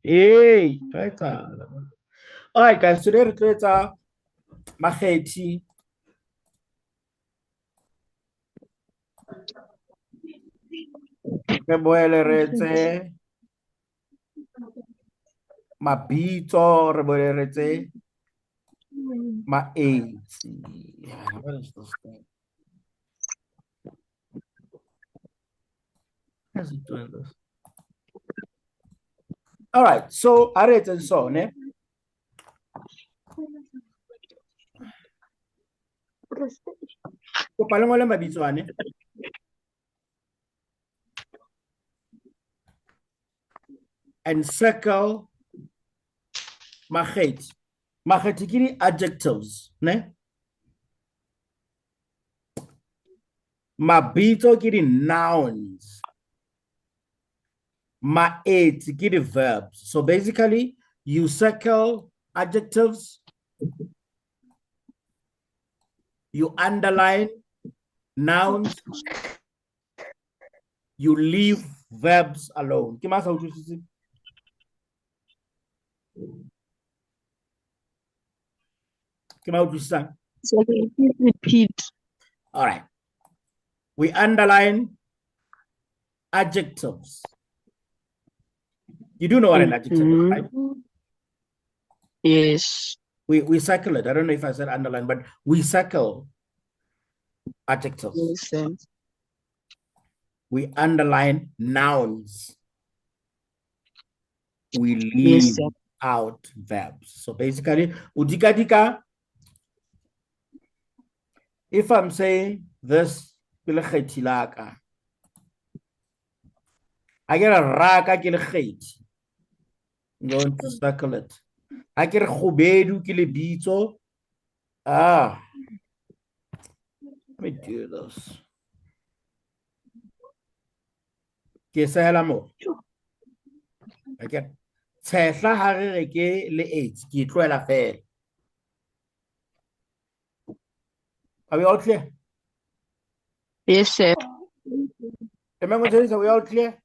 Hey, right. All right, guys. Today we create Makgethi. Re boele re etse mabitso, re boele re etse maetsi. What is this thing? How is it doing this? All right, so are etse so ne? Kopa le ngole mabitso ane. And circle Makgethi. Makgethi ke di adjectives, ne? Mabitso ke di nouns. Maetsi ke di verbs. So basically, you circle adjectives, you underline nouns, you leave verbs alone. Ke masa utlwisitse? Ke ma utlwisisang? So please repeat. All right. We underline adjectives. You do know what an adjective is, right? Yes. We circle it. I don't know if I said underline, but we circle adjectives. Yes. We underline nouns. We leave out verbs. So basically, udika. If I'm saying this, I get a raka ke lekgethi. I'm going to circle it. I get khubedu ke lebitso. Let me do this. Ke sehela mo. I get tshehla ha re ke le 8 ke tloela fela. Are we all clear? Yes, sir. Are we all clear?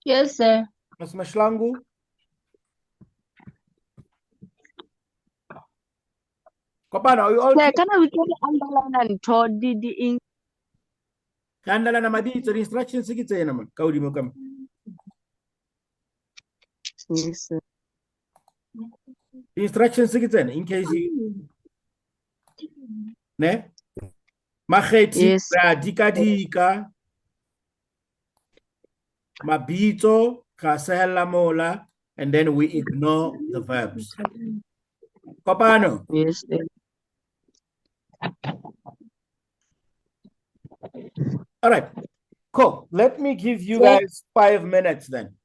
Yes, sir. Mas Mashlangu? Kopana, are you all clear? Can I underline and told the Underline mabitso, the instructions ke tsena man. Ka hodimo ka mo. Yes, sir. The instructions ke tsena in case you ne? Makgethi ra dika. Mabitso ka sehella mola, and then we ignore the verbs. Kopano? Yes, sir. All right, cool. Let me give you guys 5 minutes then.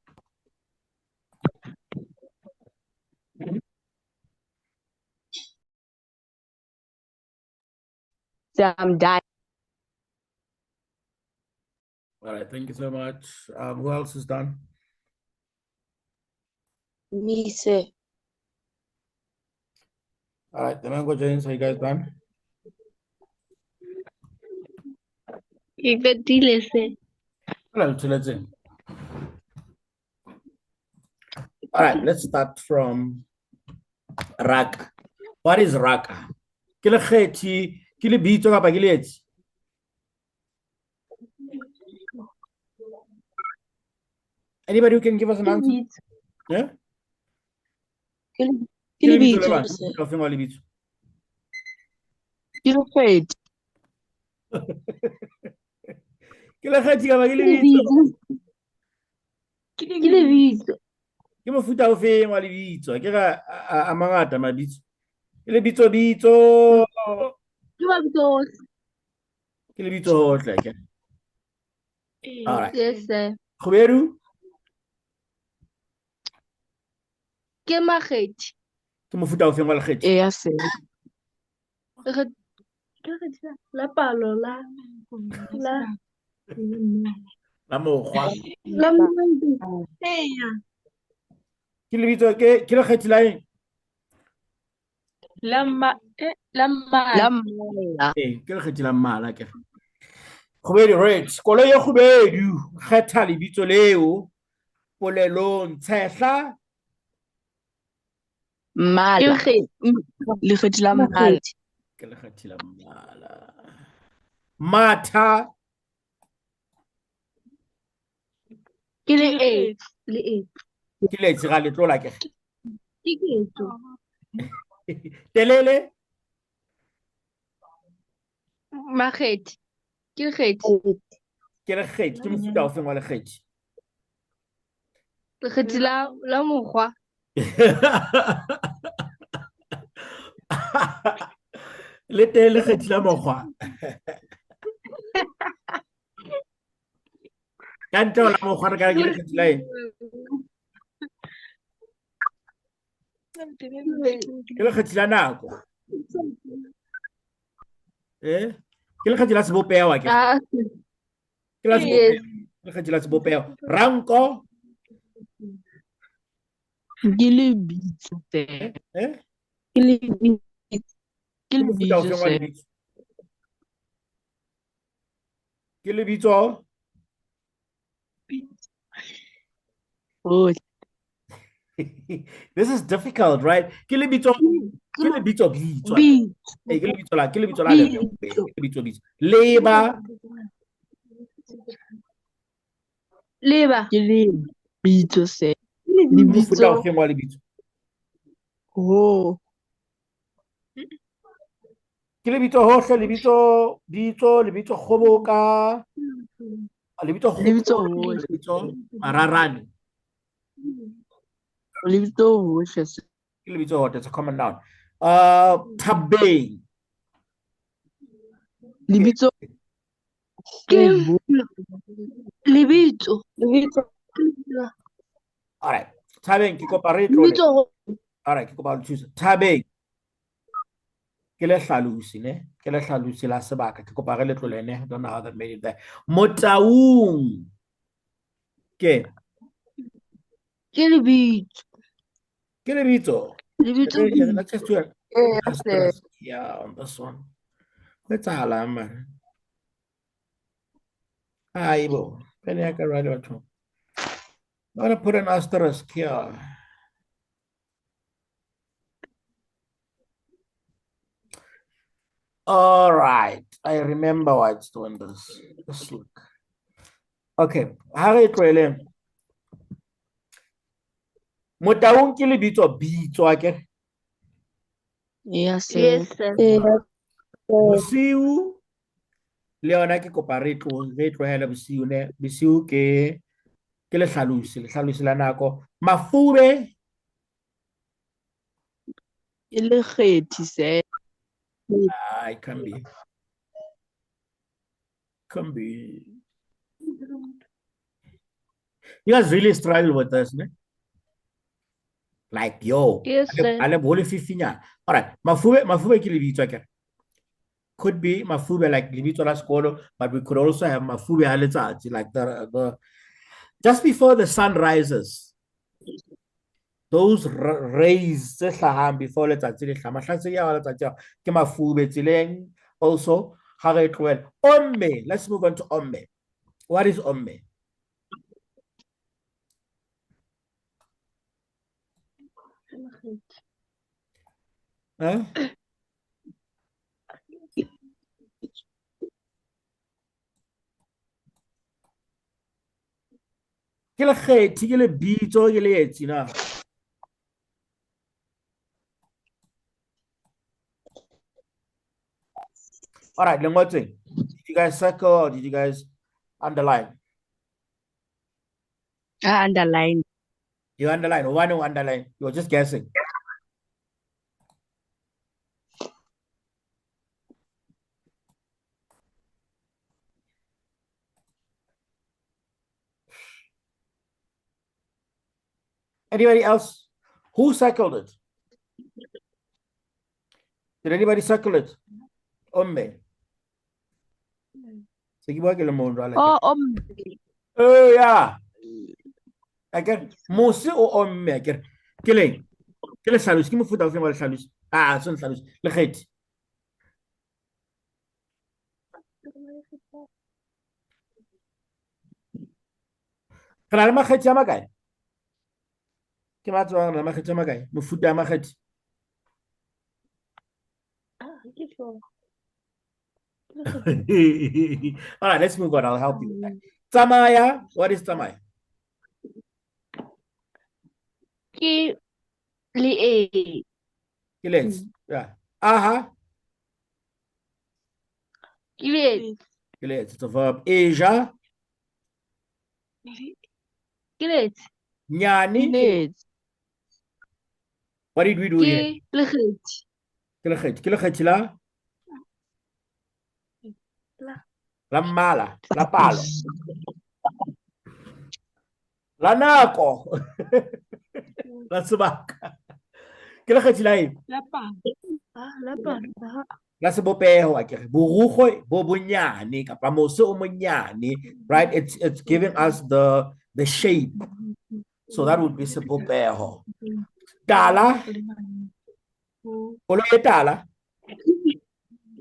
So I'm done. All right, thank you so much. Who else is done? Me, sir. All right, the Mango James, are you guys done? Let's in. All right, let's start from raka. What is raka? Ke lekgethi, ke lebitso kapa ke leetsi? Anybody who can give us an answer? Yeah? Ke lebitso le bang? Ka ofeng wa lebitso? Ke lekgethi. Ke lekgethi kapa ke lebitso? Ke lebitso. Ke mofuta ofeng wa lebitso? Ke ga a mangata mabitso. Ke lebitso bitso. Ke mabitso ohle. Ke lebitso hohle ke. All right. Yes, sir. Khubedu? Ke Makgethi. Ke mofuta ofeng wa lekgethi? Yes, sir. La palo la mokgwa. La Ke lebitso ke lekgethi la eng? mmala. Ke lekgethi la mmala ke. Khubedu, right. Koloi ya Khubedu, kgetha lebitso leo polelong, tshehla, Mmala. Lekgethi la mmala. ke lekgethi la mmala. Matha, ke le eight. Le eight. ke letsi ga letlola ke. Ke ketso. Telele, Makgethi. Ke lekgethi. ke lekgethi, ke mofuta o feng wa lekgethi? Lekgethi la mokgwa. Le teng lekgethi la mokgwa. Ka ntle ho la mokgwa re ka ke lekgethi la eng? Ke lekgethi la nako. Ke lekgethi la sebopeho ke. Ke la sebopeho. Lekgethi la sebopeho. Ranko, Ke lebitso fela. Ke lebitso. Ke mofuta o lebitso feng wa fela. lebitso? Ke lebitso. Oh, This is difficult, right? Ke lebitso bitswa. Ke lebitso la le ke lebitso. Leba, ke lebitso fela. ke mofuta o Lebitso. feng wa lebitso? Oh. Ke lebitso hohle, lebitso kgoboka, lebitso Lebitso kgopolo, hohle. lebitso mararane. Lebitso hohle. Ke lebitso hohle, it's a common noun. Thabeng. Lebitso. Ke lebitso. All right. Thabeng ke kopa re tlole. All right, ke kopa le thuse. Thabeng ke le hlalosi ne, ke le hlalosi la sebaka. Ke kopa re le tlole ne. I don't know how that made it there. Motaung ke lebitso. ke lebitso. Lebitso. Let's just do it. Yeah, on this one. Let's hala man. Aibo. Pele ya ka right or two. I'm gonna put an asterisk here. All right, I remember why it's doing this. Let's look. Okay, ha re tlwele. Motaung ke lebitso bitso ke. Yes, Yes, sir. Bosiu le yona ke kopa re tlohele bosiu ne. Bosiu ke le hlalosi la nako. Mafube Ke lekgethi se. it can be. Can be. You guys really struggle with this, ne? Like, yo. Yes, sir. Ale bole fifinya. All right. Mafube ke lebitso ke. Could be mafube like lebitso la sekolo, but we could also have mafube a letsatsi, like the just before the sun rises. Those rays tse hlahang before letsatsi le hlaya. Mahlatsi ya letsatsi ke mafube tseleng. Also, ha re tlohela. Omme. Let's move on to omme. What is omme? Huh? Ke lekgethi, ke lebitso, ke leetsi na. All right, lengotseng. Did you guys circle or did you guys underline? Underline. You underline. One who underline. You're just guessing. Anybody else? Who circled it? Did anybody circle it? Omme. Oh yeah. Again, Mose o omme again. Killing. Ke hlalosi ke mofuta o feng wa hlalosi? Son hlalosi. Lekgethi. Re na le makgethi a makae? Ke matsoang na Makgethi a makae? Mofuta a Makgethi. ke sure. All right, let's move on. I'll help you with that. Tsamaya, what is tsamaya? Ke le e. Ke let's. Yeah. Aha, Ke le ke let's. It's a verb. Asia, ke le nyani. Let's. What did we do here? ke lekgethi. Ke lekgethi. Ke lekgethi la mmala, la palo, la nako, la sebaka. Ke lekgethi la eng? Lapa. La sebopeho akere. Borukgo bo bonyane kapa mose o monyane, right? It's giving us the shape. So that would be sebopeho. Tala, koloi e tala.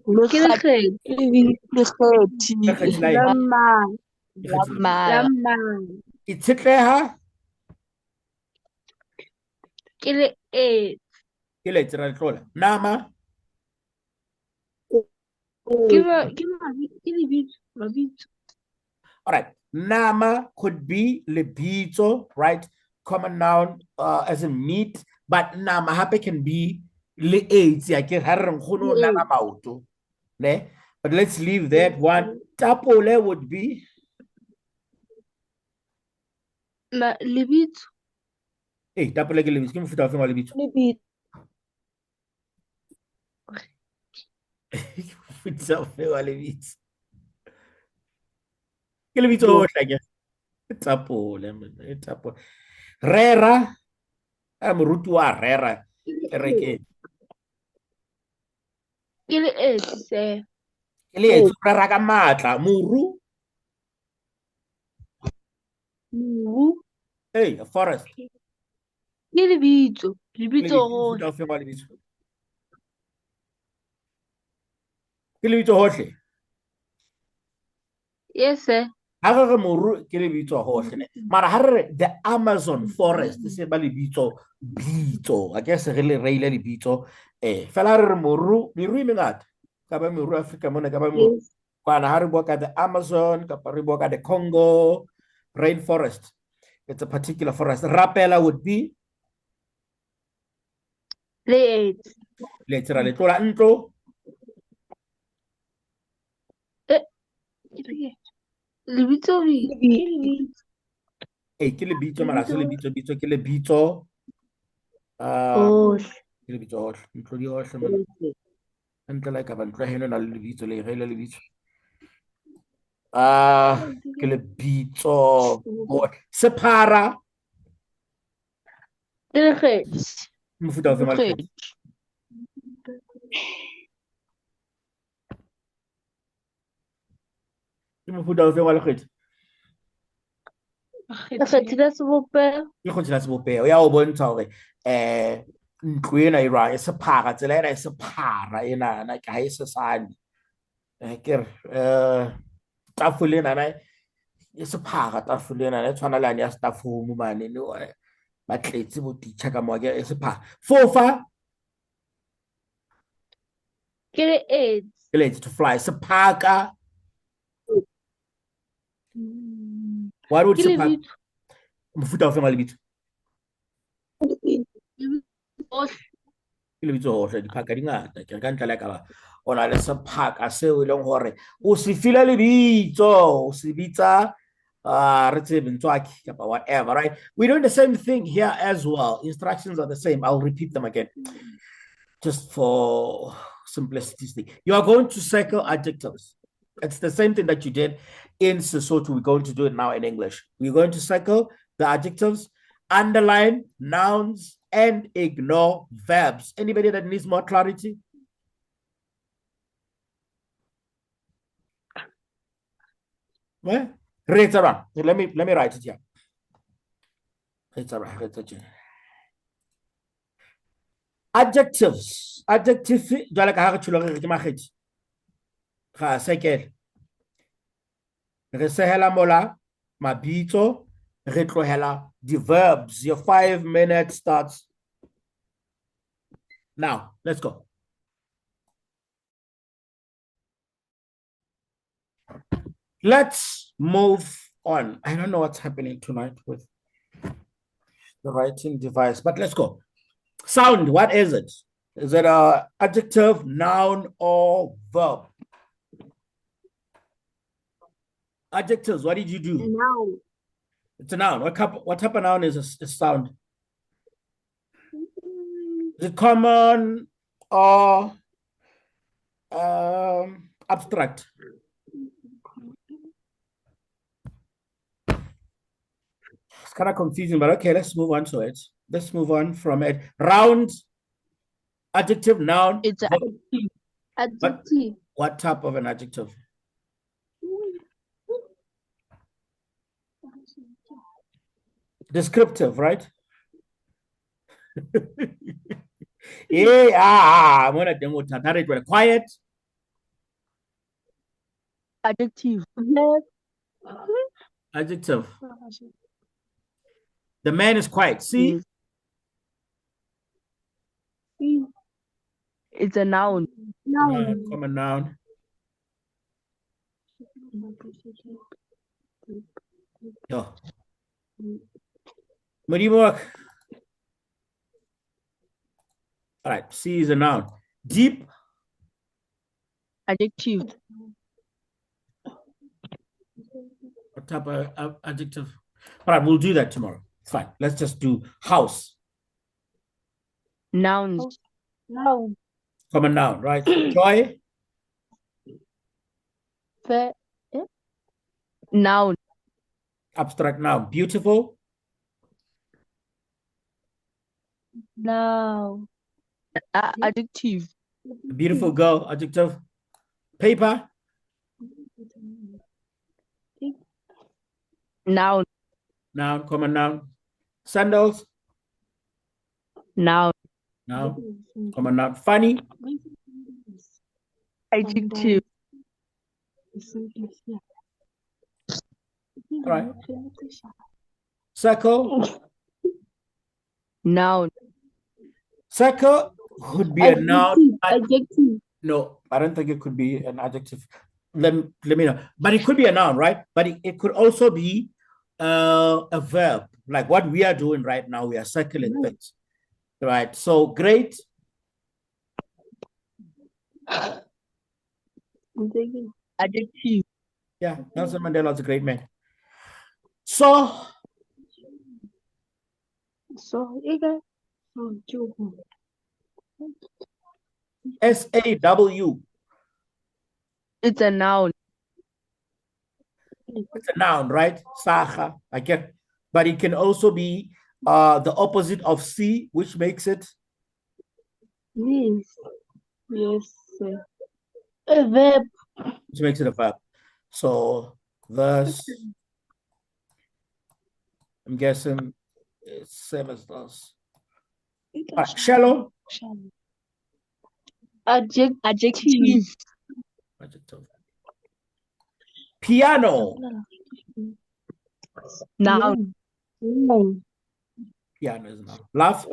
Ke lekgethi. Lekgethi la La eng? mmala. Lekgethi la La Mala. mmala. itshetleha. Ke le e. Ke letse ra letlola. Nama, Ke lebitso. Mabitso. all right. Nama could be lebitso, right? Common noun as in meat, but nama hape can be le eitsi akere ha re reng nkgono o nama maoto, ne? But let's leave that one. Tapole would be Lebitso. tapole ke lebitso, ke mofuta ofe wa lebitso? Ke mofuta ofe wa lebitso? Ke lebitso hohle akere. Tapole, tapole. Rera, moruti wa rera kerekeng. Ke le e se. Ke le etsi o rera ka matla. Moru, Moru. a forest. Ke lebitso. Lebitso Ke mofuta ofe wa lebitso? Ke lebitso hohle. Yes, sir. Ha re re moru ke lebitso hohle ne. Mara ha re re the Amazon forest se ba lebitso bitso. I guess re le reile lebitso fela re re moru meru e mengata. Ka ba meru Afrika mona ka ba moru. Kwana ha re bua ka the Amazon kapa re bua ka the Congo rainforest. It's a particular forest. Rapela would be Le e. let's ra letlola ntlo. Lebitso ke lebitso. Ke lebitso mara se lebitso bitso ke lebitso ke lebitso hohle. Ntlo di hohle mona. Ntlo la ka ba ntlo heno na le lebitso le reile lebitso. Ke lebitso sephara. Ke lekgethi. Mofuta ofe wa lekgethi? Ke mofuta ofe wa lekgethi? Lekgethi la sebopeho. Ke lekgethi la sebopeho ya o bontsha hore ntlo ena e rwang e sephara, tsela ena e sephara ena na ke ha e sesane. Ke re tafole ena na e sephara, tafole ena e tshwana le ya staff home mane ne ba tletse bo teacher ka mo ke e sephara. Fofa Ke le e. ke let's to fly. Sephaka, what would Ke sephaka? lebitso. Mofuta ofe wa lebitso? Hohle. Ke lebitso hohle, diphaka di ngata ke ka ntlha le ka ba ona le sephaka seo e leng hore o se file lebitso, o se bitsa re tsebe ntswaki kapa whatever, right? We're doing the same thing here as well. Instructions are the same. I'll repeat them again just for simplicity's sake. You are going to circle adjectives. It's the same thing that you did in Sesotho. We're going to do it now in English. We're going to circle the adjectives, underline nouns, and ignore verbs. Anybody that needs more clarity? Well, let me write it here. Adjectives. Adjective jwale ka ha re tsholo re ke Makgethi. Ga sekele. Re sehela mola mabitso Re tlohela the verbs. Your 5 minutes starts now. Let's go. Let's move on. I don't know what's happening tonight with the writing device, but let's go. Sound, what is it? Is it a adjective, noun, or verb? Adjectives, what did you do? Noun. It's a noun. What type of noun is a sound? Is it common or abstract? It's kind of confusing, but okay, let's move on to it. Let's move on from it. Round, adjective, noun. It's an verb. Adjective. What type of an adjective? Descriptive, right? Yeah, I'm gonna demo that. Quiet. adjective. Adjective. The man is quiet. See? Yes. It's a noun. Noun. Common noun. Yo. All right, C is a noun. Deep. Adjective. What type of adjective? All right, we'll do that tomorrow. Fine. Let's just do house. Nouns. Noun. Common noun, right? Joy. Noun. Abstract noun. Beautiful. Noun. Adjective. A beautiful girl. Adjective. Paper. Noun. Noun. Common noun. Sandals. Noun. Noun. Common noun. Funny. Adjective. All right. Circle. Noun. Circle could be a noun. Adjective. No, I don't think it could be an adjective. Let me know. But it could be a noun, right? But it could also be a verb, like what we are doing right now. We are circling things, right? So great. Adjective. Yeah, Nelson Mandela was a great man. So SAW. It's a noun. It's a noun, right? Saga, I get, but it can also be the opposite of C, which makes it A verb. which makes it a verb. So verse, I'm guessing it's same as those. Shallow. Adjective. Adjective. Piano. Noun. Piano is a noun. Laugh.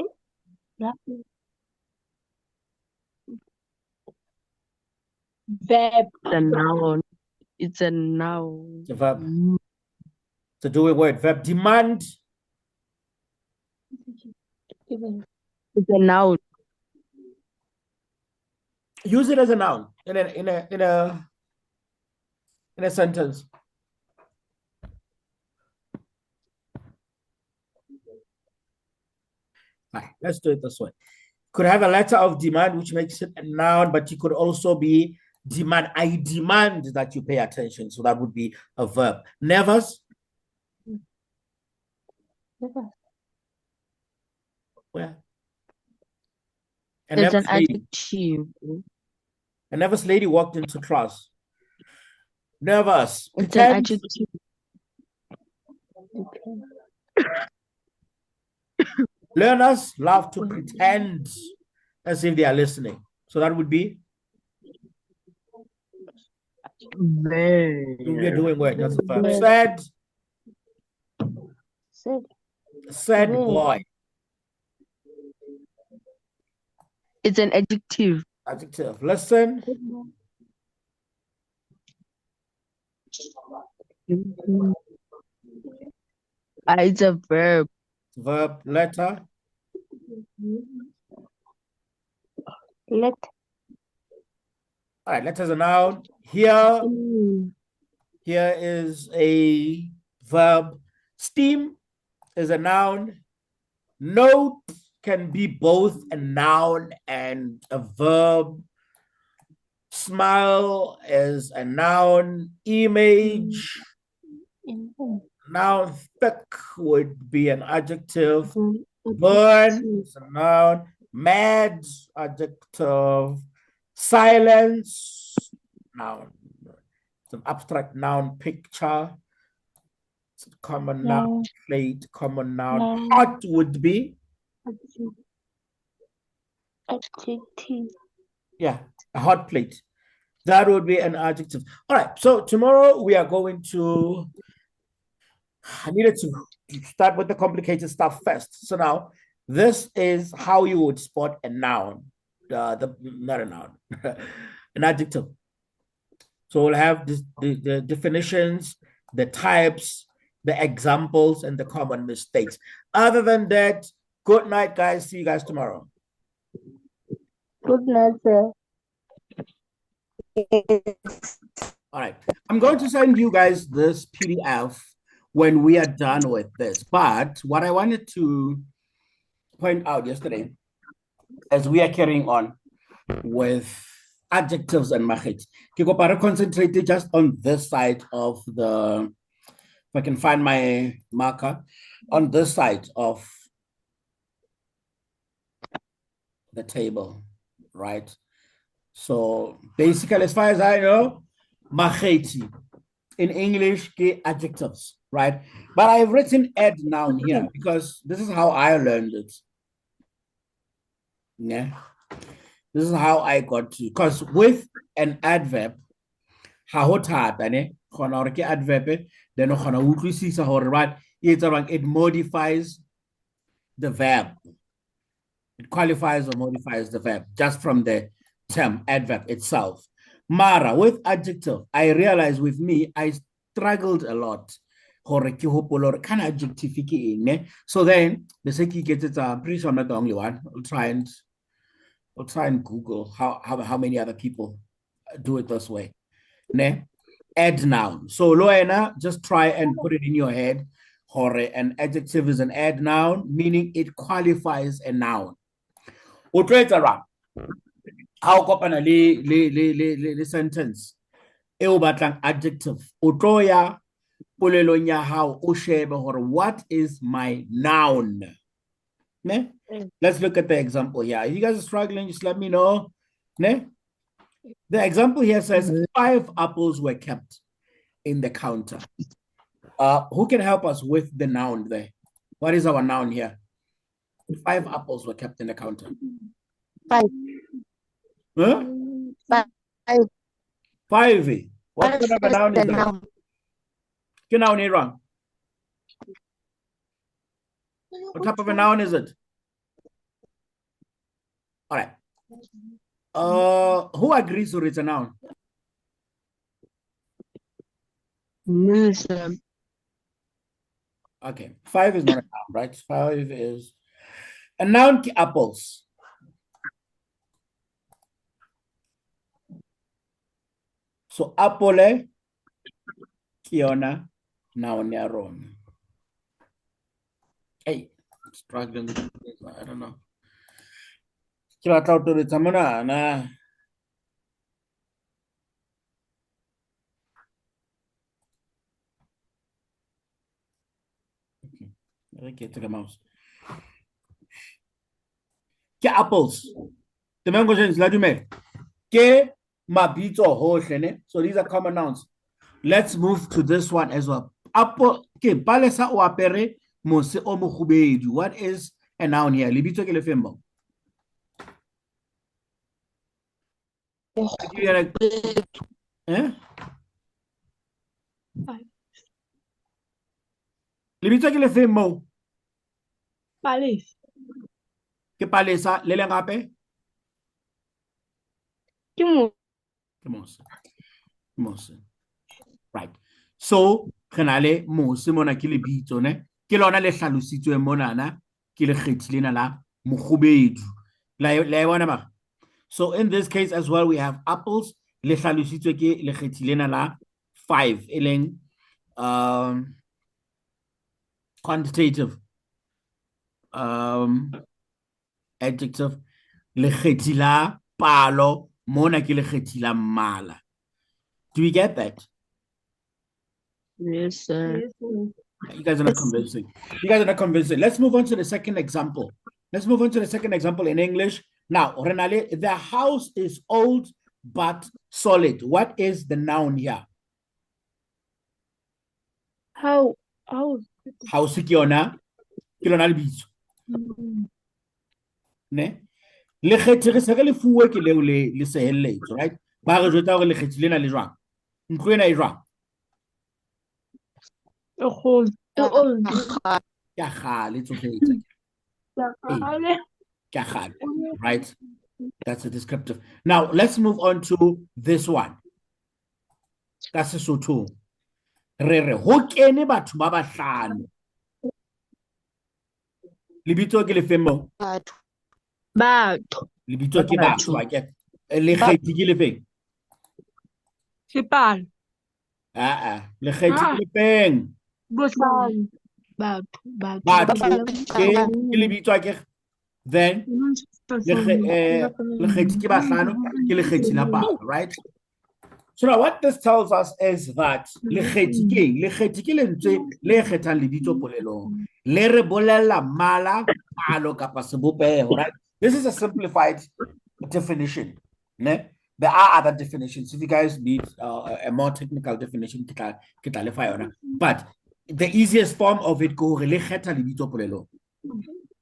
Verb. It's a noun. It's a noun. It's a verb. It's a doing word. Verb. Demand. It's a noun. Use it as a noun in a sentence. All right, let's do it this way. Could have a letter of demand, which makes it a noun, but you could also be demand. I demand that you pay attention. So that would be a verb. Nervous. Where? A It's an nervous lady. adjective. A nervous lady walked into class. Nervous. It's an adjective. Learners love to pretend as if they are listening. So that would be Verb. we are doing work. That's a verb. Said. Sad. Sad Verb. boy. It's an adjective. Adjective. Listen. It's a verb. Verb. Letter. Let. All right. Letter is a noun. Here is a verb. Steam is a noun. Note can be both a noun and a verb. Smile is a noun. Image. Noun. Thick would be an adjective. Burn is a noun. Mad, adjective. Silence, noun. It's an abstract noun. Picture, it's a common noun. Plate, common noun. Hot would be, Adjective. yeah, a hot plate. That would be an adjective. All right, so tomorrow we are going to, I needed to start with the complicated stuff first. So now, this is how you would spot a noun. Not a noun, an adjective. So we'll have the definitions, the types, the examples, and the common mistakes. Other than that, good night, guys. See you guys tomorrow. Good night, sir. All right. I'm going to send you guys this PDF when we are done with this. But what I wanted to point out yesterday, as we are carrying on with adjectives and Makgethi, I concentrated just on this side of the, if I can find my marker, on this side of the table, right? So basically, as far as I know, Makgethi in English, adjectives, right? But I've written add noun here because this is how I learned it. Yeah. This is how I got to, because with an adverb, adverb, then it modifies the verb. It qualifies or modifies the verb just from the term adverb itself. Mara, with adjective, I realized with me, I struggled a lot. So then the second gets it, I'm pretty sure I'm not the only one. I'll try and Google how many other people do it this way. Ne? Add noun. So Loena, just try and put it in your head. An adjective is an add noun, meaning it qualifies a noun. How kopana le sentence e o batlang adjective o tlo ya polelong ya hao o shebe hore what is my noun. Ne? Let's look at the example here. If you guys are struggling, just let me know. Ne? The example here says 5 apples were kept in the counter. Who can help us with the noun there? What is our noun here? 5 apples were kept in the counter. 5. Huh? 5. 5. What kind of a noun is that? What noun is wrong? What type of a noun is it? All right. Who agrees or it's a noun? Okay. 5 is not a noun, right? 5 is a noun. Apples. So apple, Kiona, noun yaron. Hey, struggling with this. I don't know. Kira tau tu tamana na. Okay, to the mouse. Ke apples. The main question is ladume. Ke mabito hoshene. So these are common nouns. Let's move to this one as well. Apple ke palesa o apere mose o mohubedu. What is a noun here? Libito ke le fembo. Eh? Lebitso ke le feng mo? Palesa. Ke Palesa, le leng gape? Ke mo. Ke Mose. Right. So, re na le Mose mona ke lebitso ne. Ke lona le hlalositsweng monana ke lekgethi lena la mogobedu. La e bona ba? So in this case as well, we have apples. Le hlalositswe ke lekgethi lena la 5 e leng quantitative adjective. Lekgethi la palo mona ke lekgethi la mmala. Do we get that? Yes, sir. Yes, sir. You guys are not convincing. You guys are not convincing. Let's move on to the second example. Let's move on to the second example in English. Now, Renale, the house is old but solid. What is the noun here? How? House ke yona lebitso. Ne? Lekgethi re se re le fuwe ke leo le sehelletso, right? Ba re jwetsa hore lekgethi lena le jwang. Ntlo ena e jwang. Old. Ke kgale tsofetse. Right? That's a descriptive. Now, let's move on to this one. Ka Sesotho. Re ho kene batho ba bahlano. Lebitso ke le feng mo? Batho. Lebitso ke batho a ke. Lekgethi ke le feng? Ke palo. Lekgethi ke le feng? Batho ke lebitso ke. Then lekgethi ke bahlano ke lekgethi la palo, right? So now what this tells us is that lekgethi ke lentswe le kgethang lebitso polelong. Le re bolella mmala, palo kapa sebopeho, right? This is a simplified definition. Ne? There are other definitions. If you guys need a more technical definition, but the easiest form of it go le kgetha lebitso polelong.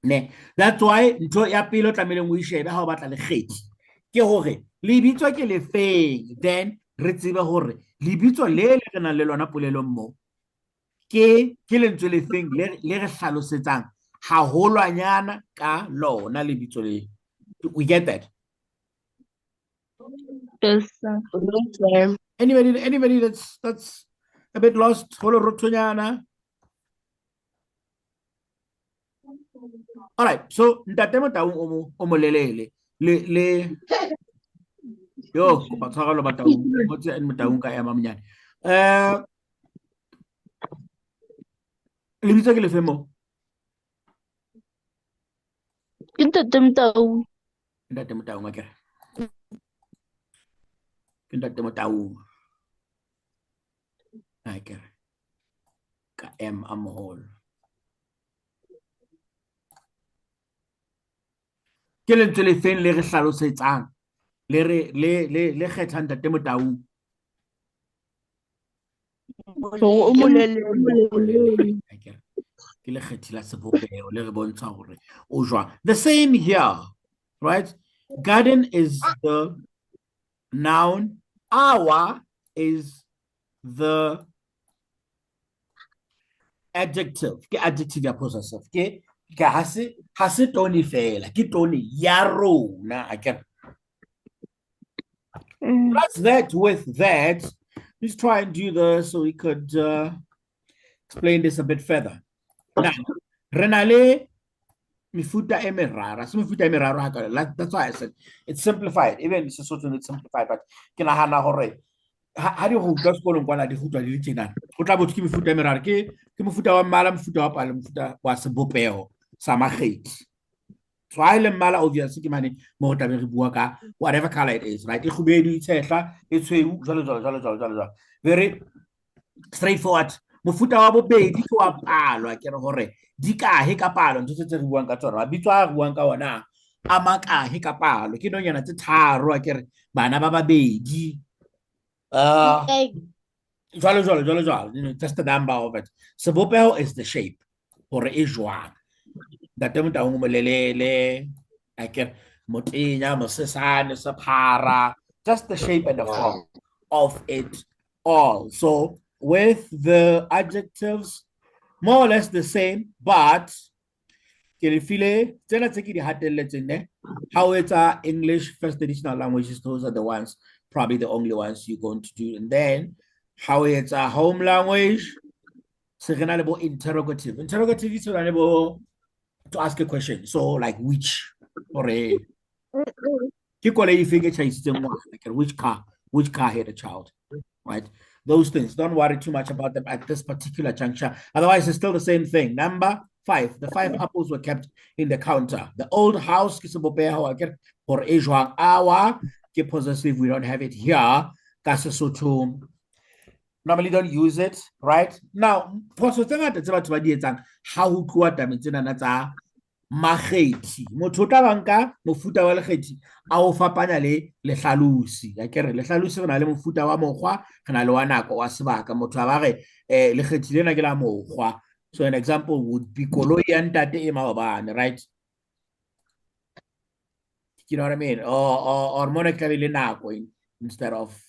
Ne? That's why ntho ya pele o tlameleng o ishebe ha o batla lekgethi ke hore lebitso ke le feng, then re tsebe hore lebitso le re nang le lona polelong mo ke lentswe le feng le re hlalosetsang haholwanyana ka lona lebitso le. We get that? Yes, sir. Anybody that's a bit lost? Holo rotonyana. All right, so ntate Motaung o molelele le yo ko ba tshwara lo Motaung mo tse en Motaung ka ema monyane. Lebitso ke le feng mo? Ke ntate Motaung. Ntate Motaung a kere. Ke ntate Motaung. A kere. Ka em a moholo. Ke lentswe le feng le re hlalosetsang le kgethang ntate Motaung. O molelele. Ke lekgethi la sebopeho le re bontsha hore o jwang. The same here, right? Garden is the noun. Hour is the adjective. Ke adjective ya possessive. Ke ha se tone fela, ke tone ya rona akere. That's that with that. Let's try and do this so we could explain this a bit further. Now, renale mifuta e meraro. Mifuta e meraro. That's why I said it's simplified. Even it's Sesotho it's simplified, but ke nahana hore ha di rutwa sekolong kwana di rutwa di tjenana. O tla botse ke mifuta e meraro ke mofuta wa mmala, mofuta wa palo, mofuta wa sebopeho sa Makgethi. So I le mmala obviously ke mane mo tla be re bua ka whatever color it is, right? E khubedu itshehla e tshweu jalo. Very straightforward. Mofuta wa bobedi ke wa palo ke re hore di kahe ka palo ntse tse re buang ka tsona. Mabitso a buang ka ona a makahe ka palo ke nonyana tse tharo ke re bana ba babedi. Jalo, you know, just the number of it. Sebopeho is the shape hore e jwang. Ntate Motaung molelele akere motenya mosesane sephara, just the shape and the form of it all. So with the adjectives more or less the same, but how it's English first additional languages, those are the ones, probably the only ones you're going to do. And then how it's a home language, so interrogative. Interrogative is to ask a question. So like which or a like which car had a child, right? Those things. Don't worry too much about them at this particular juncture. Otherwise, it's still the same thing. Number 5. The 5 apples were kept in the counter. The old house, or hour, possessive, we don't have it here. Normally don't use it, right? Now, how Makgethi motho tla banka mofuta wa lekgethi a o fapanya le lehlalosi ya kere lehlalosi re na le mofuta wa mokgwa re na le wa nako wa sebaka motho a ba re lekgethi lena ke la mokgwa. So an example would be koloi ya ntate e maobane, right? You know what I mean? Or mona tla be le nako instead of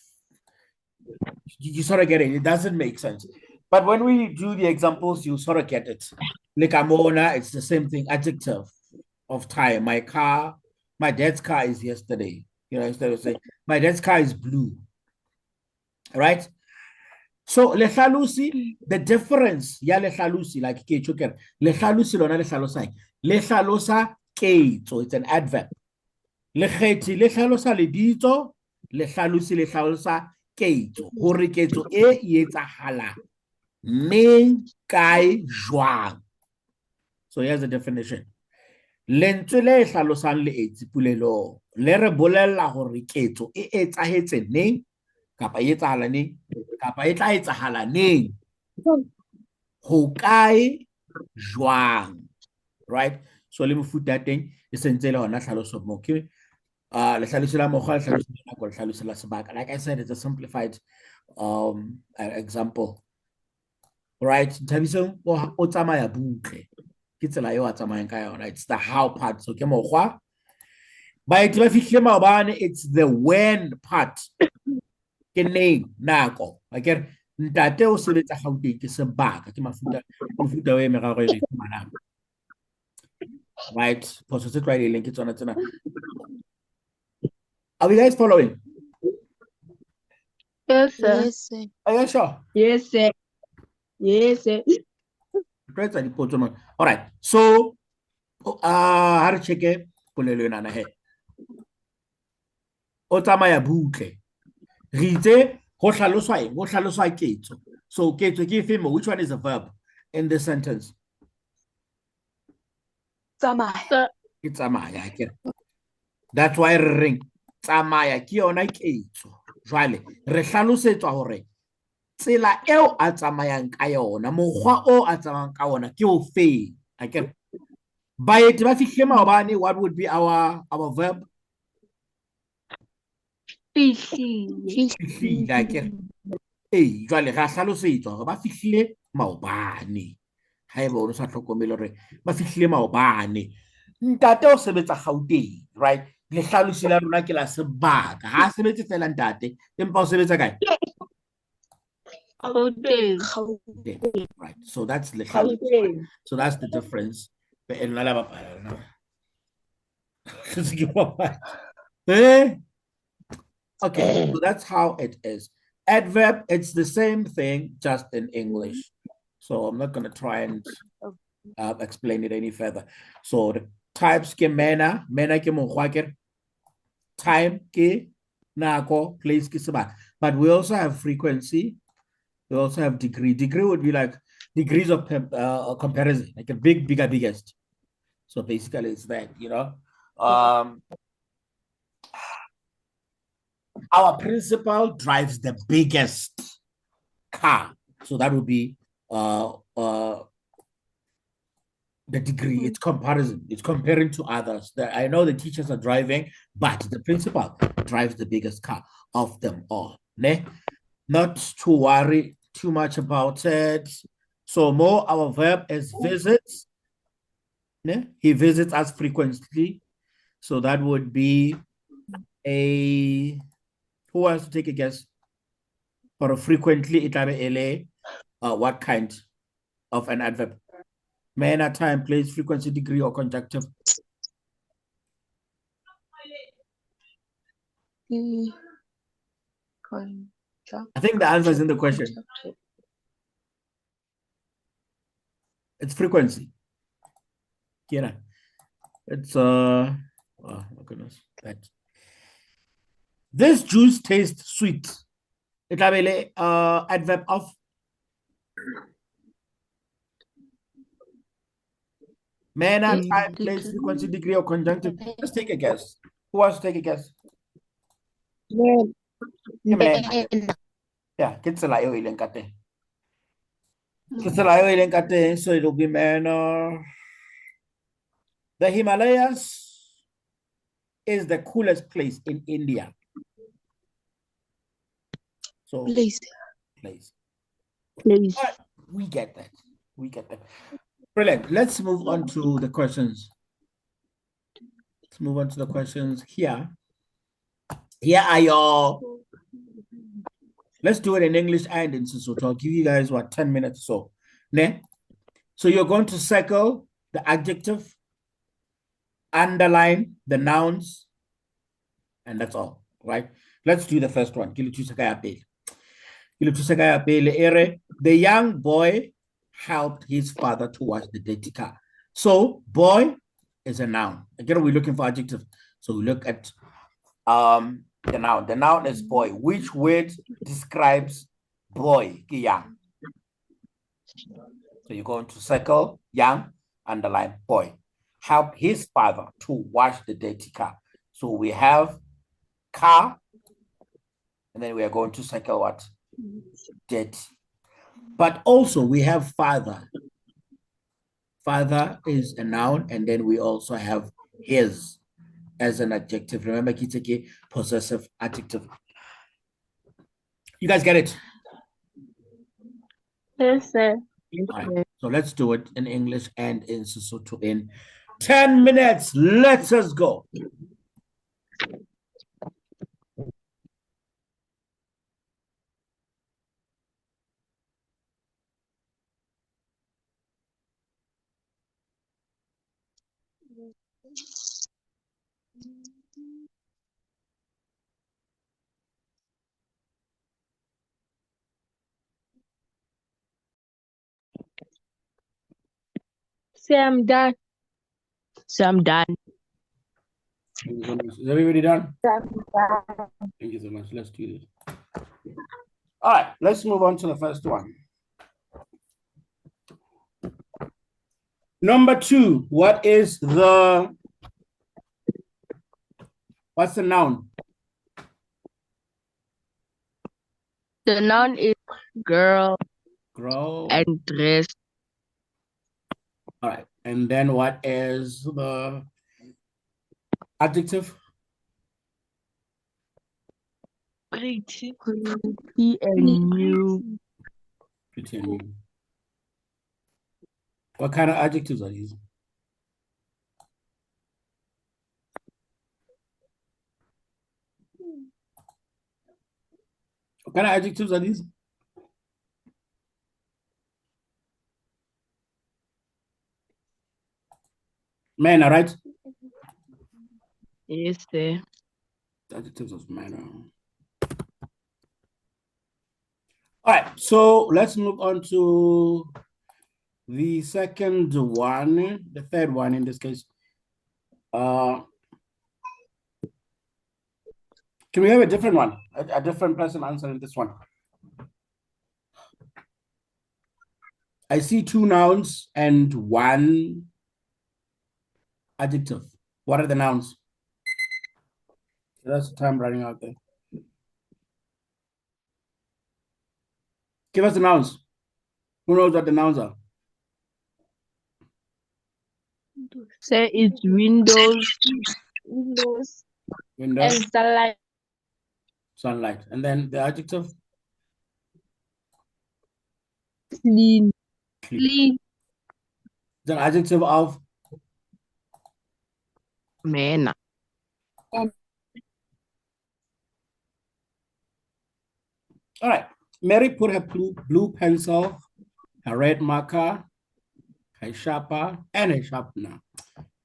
you sort of get it. It doesn't make sense. But when we do the examples, you sort of get it. Like Amona, it's the same thing. Adjective of time. My dad's car is yesterday. You know, instead of saying my dad's car is blue. Right? So lehlalusi, the difference, ya lehlalusi, like ke choker, lehlalusi lona lehlalosa. Lehlalosa ke, so it's an adverb. Lekgethi lehlalosa lebitso, lehlalusi lehlalosa ketso. Hore ketso e etsahala neng kae jwang. So here's the definition. Lentswe le hlalosang dipolelong le re bolella hore ketso e etsahetse neng kapa e etsahala neng kapa e tla etsahala neng ho kae jwang, right? So le mofuta teng e sentse le hona hlaloso mo ke le hlaloso la mokgwa le hlaloso la nako le hlaloso la sebaka. Like I said, it's a simplified example. Right? Thabisong o tsamaya butle. Ke tsela eo a tsamayang ka yona. It's the how part. So ke mokgwa. Baeti ba fihle maobane, it's the when part. Ke neng nako. Like ntate o sebetsa Gauteng ke sebaka ke mofuta o e meraro e fumanang. Right? Phoso tse tlwaelehileng ke tsona tsena. Are you guys following? Yes, sir. Yes, sir. Are you sure? Yes, sir. Yes, sir. All right. So, how to check it? Polelo ena he. O tsamaya butle. Re itse ho hlaloswa eng? Ho hlaloswa ketso. So, ketso ke efe mo? Which one is a verb in this sentence? Tsamaya. Ke tsamaya ke. That's why re reng tsamaya ke yona ketso. Jwale re hlalosetswa hore tsela eo a tsamayang ka yona, mokgwa o a tsamayang ka ona ke o feng. Akere baeti ba fihle maobane, what would be our verb? Fihlile akere. Jwale ra hlalosetswa hore ba fihlile maobane. Haeba o sa hlokomele hore ba fihlile maobane. Ntate o sebetsa Gauteng, right? Le hlalosi la rona ke la sebaka. Ha sebetse fela ntate, empa o sebetsa kae? Right. So that's the so that's the difference. Okay, so that's how it is. Adverb, it's the same thing, just in English. So I'm not going to try and explain it any further. So the types ke mena ke mokgwa ke time ke nako, place ke sebaka. But we also have frequency. We also have degree. Degree would be like degrees of comparison, like a big, bigger, biggest. So basically it's that, you know. Our principal drives the biggest car. So that would be the degree. It's comparison. It's comparing to others. I know the teachers are driving, but the principal drives the biggest car of them all. Ne? Not to worry too much about it. So more our verb is visits. Ne? He visits us frequently. So that would be a, who wants to take a guess? For a frequently, it what kind? of an adverb? Manner, time, place, frequency, degree, or conjunctive? I think the answer is in the question. It's frequency. Kira. It's oh my goodness. That this juice tastes sweet. It's a adverb of manner, time, place, frequency, degree, or conjunctive. Let's take a guess. Who wants to take a guess? Yeah, kitselayo ileng kate. Kitselayo ileng kate, so it'll be manner. The Himalayas is the coolest place in India. So Place. place. Please. All right, we get that. We get that. Brilliant. Let's move on to the questions. Let's move on to the questions here. Here are your. Let's do it in English and in Sesotho. I'll give you guys 10 minutes or so. Ne? So you're going to circle the adjective, underline the nouns, and that's all, right? Let's do the first one. The young boy helped his father to wash the dirty car. So boy is a noun. Again, we're looking for adjective. So we look at the noun. The noun is boy. Which word describes boy? Young. So you're going to circle young, underline boy. Help his father to wash the dirty car. So we have car, and then we are going to circle what? Dirty. But also we have father. Father is a noun, and then we also have his as an adjective. Remember, kiteke, possessive adjective. You guys get it? Yes, sir. All right. So let's do it in English and in Sesotho in 10 minutes. Let us go. Say I'm done. So I'm done. Thank you so much. Is everybody done? I'm done. Thank you so much. Let's do this. All right, let's move on to the first one. Number 2, what's the noun? The noun is girl Grow. and dress. All right, and then what is the adjective? Pretty and new. Pretty and new. What kind of adjectives are these? What kind of adjectives are these? Manner, right? Yes, sir. Adjectives of manner. All right, so let's move on to the second one, the third one in this case. Can we have a different one? A different person answering this one? I see 2 nouns and 1 adjective. What are the nouns? That's the time running out there. Give us the nouns. Who knows what the nouns are? Say it's windows. Windows Window, and sunlight. sunlight. And then the adjective? Clean. Clean. The adjective of? Manner. All right. Mary put her blue pencil a red marker, a sharper, and a sharpener.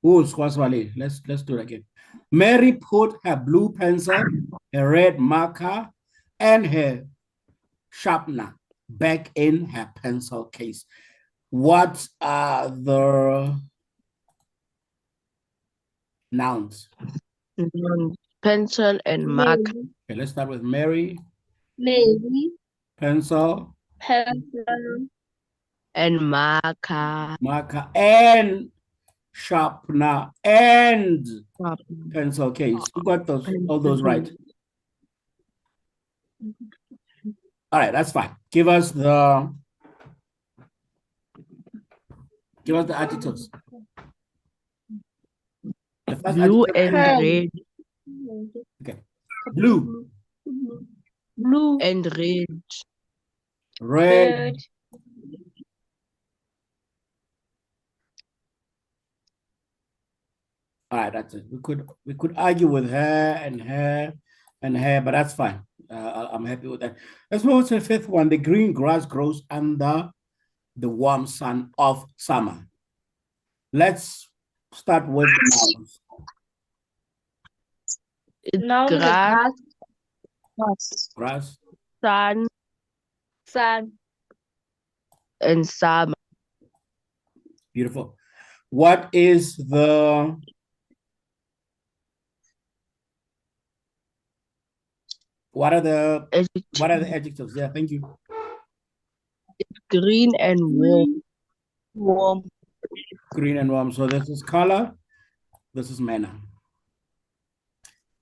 Let's do it again. Mary put her blue pencil, a red marker, and her sharpener back in her pencil case. What are the nouns? Pencil and marker. Okay, let's start with Mary. Mary, Pencil, pencil, And marker. marker, and sharpener, and pencil case. Who got those? All those right? All right, that's fine. Give us the adjectives. The first Blue adjective and is- red. Okay. Blue, blue, And red. red, red, all right, that's it. We could argue with her and her and her, but that's fine. I'm happy with that. Let's move on to the fifth one. The green grass grows under the warm sun of summer. Let's start with the nouns. It's now the grass, Grass, sun, sun, and summer. beautiful. What is the what are the adjectives? Yeah, thank you. Green and warm. warm, Green and warm. So this is color, this is manner.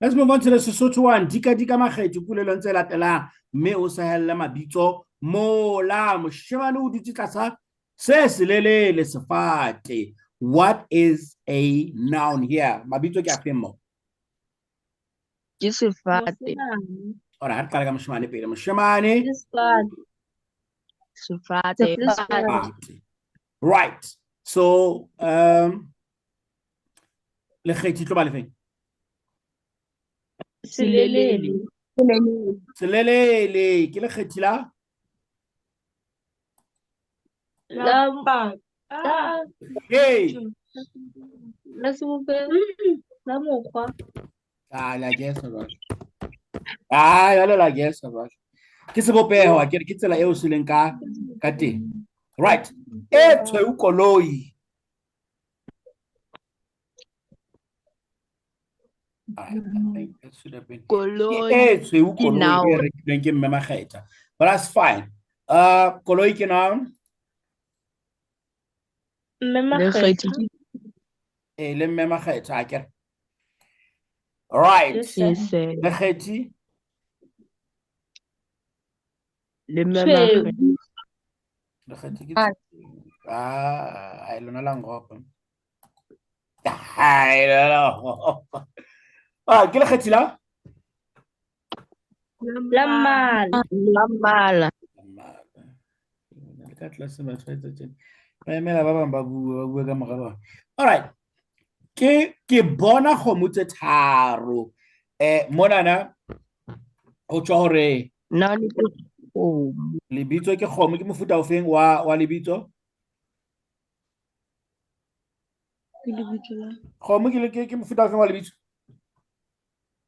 Let's move on to the Sesotho one. Dika Makgethi pulelong tse latelang mme o sehelle mabitso mola moshemane o dutse tlasa se selelele sefate. What is a noun here? Mabitso ke a feng mo? Ke sefate. moshemane, All right, qala ka moshemane pele. Moshemane, Sefate. sefate. Right. So, lekgethi tlo ba le feng? selelele, Selelele ke lekgethi la hey. la sebopego, la mokgwa, La guess about. Yalo la guess about. Ke sebopeho a ke tsela eo se leng ka teng. Right. E tshweu koloi. I think that should have been. Koloi. E tshweu Ke koloi noun. e rekilweng ke mme Makgetha. But that's fine. Koloi ke noun. mme Makgetha, Lekgethi. Le mme Makgetha akere. Right. Yes, Yes, sir. Lekgethi. Le tshweu, Makgethi. Lekgethi ke ai lona la ngopa. Ai lona. Ke lekgethi la la mmala, La mala. Le ka tlase ba tshwaetsa tjena. Ba emela ba bang ba bue ka mora bona. All right. Ke bona kgomo tse tharo. Monana ho tswa hore Now le kgomo. lebitso ke kgomo ke mofuta ofeng wa lebitso? ke lebitso la Kgomo ke mofuta ofeng wa lebitso?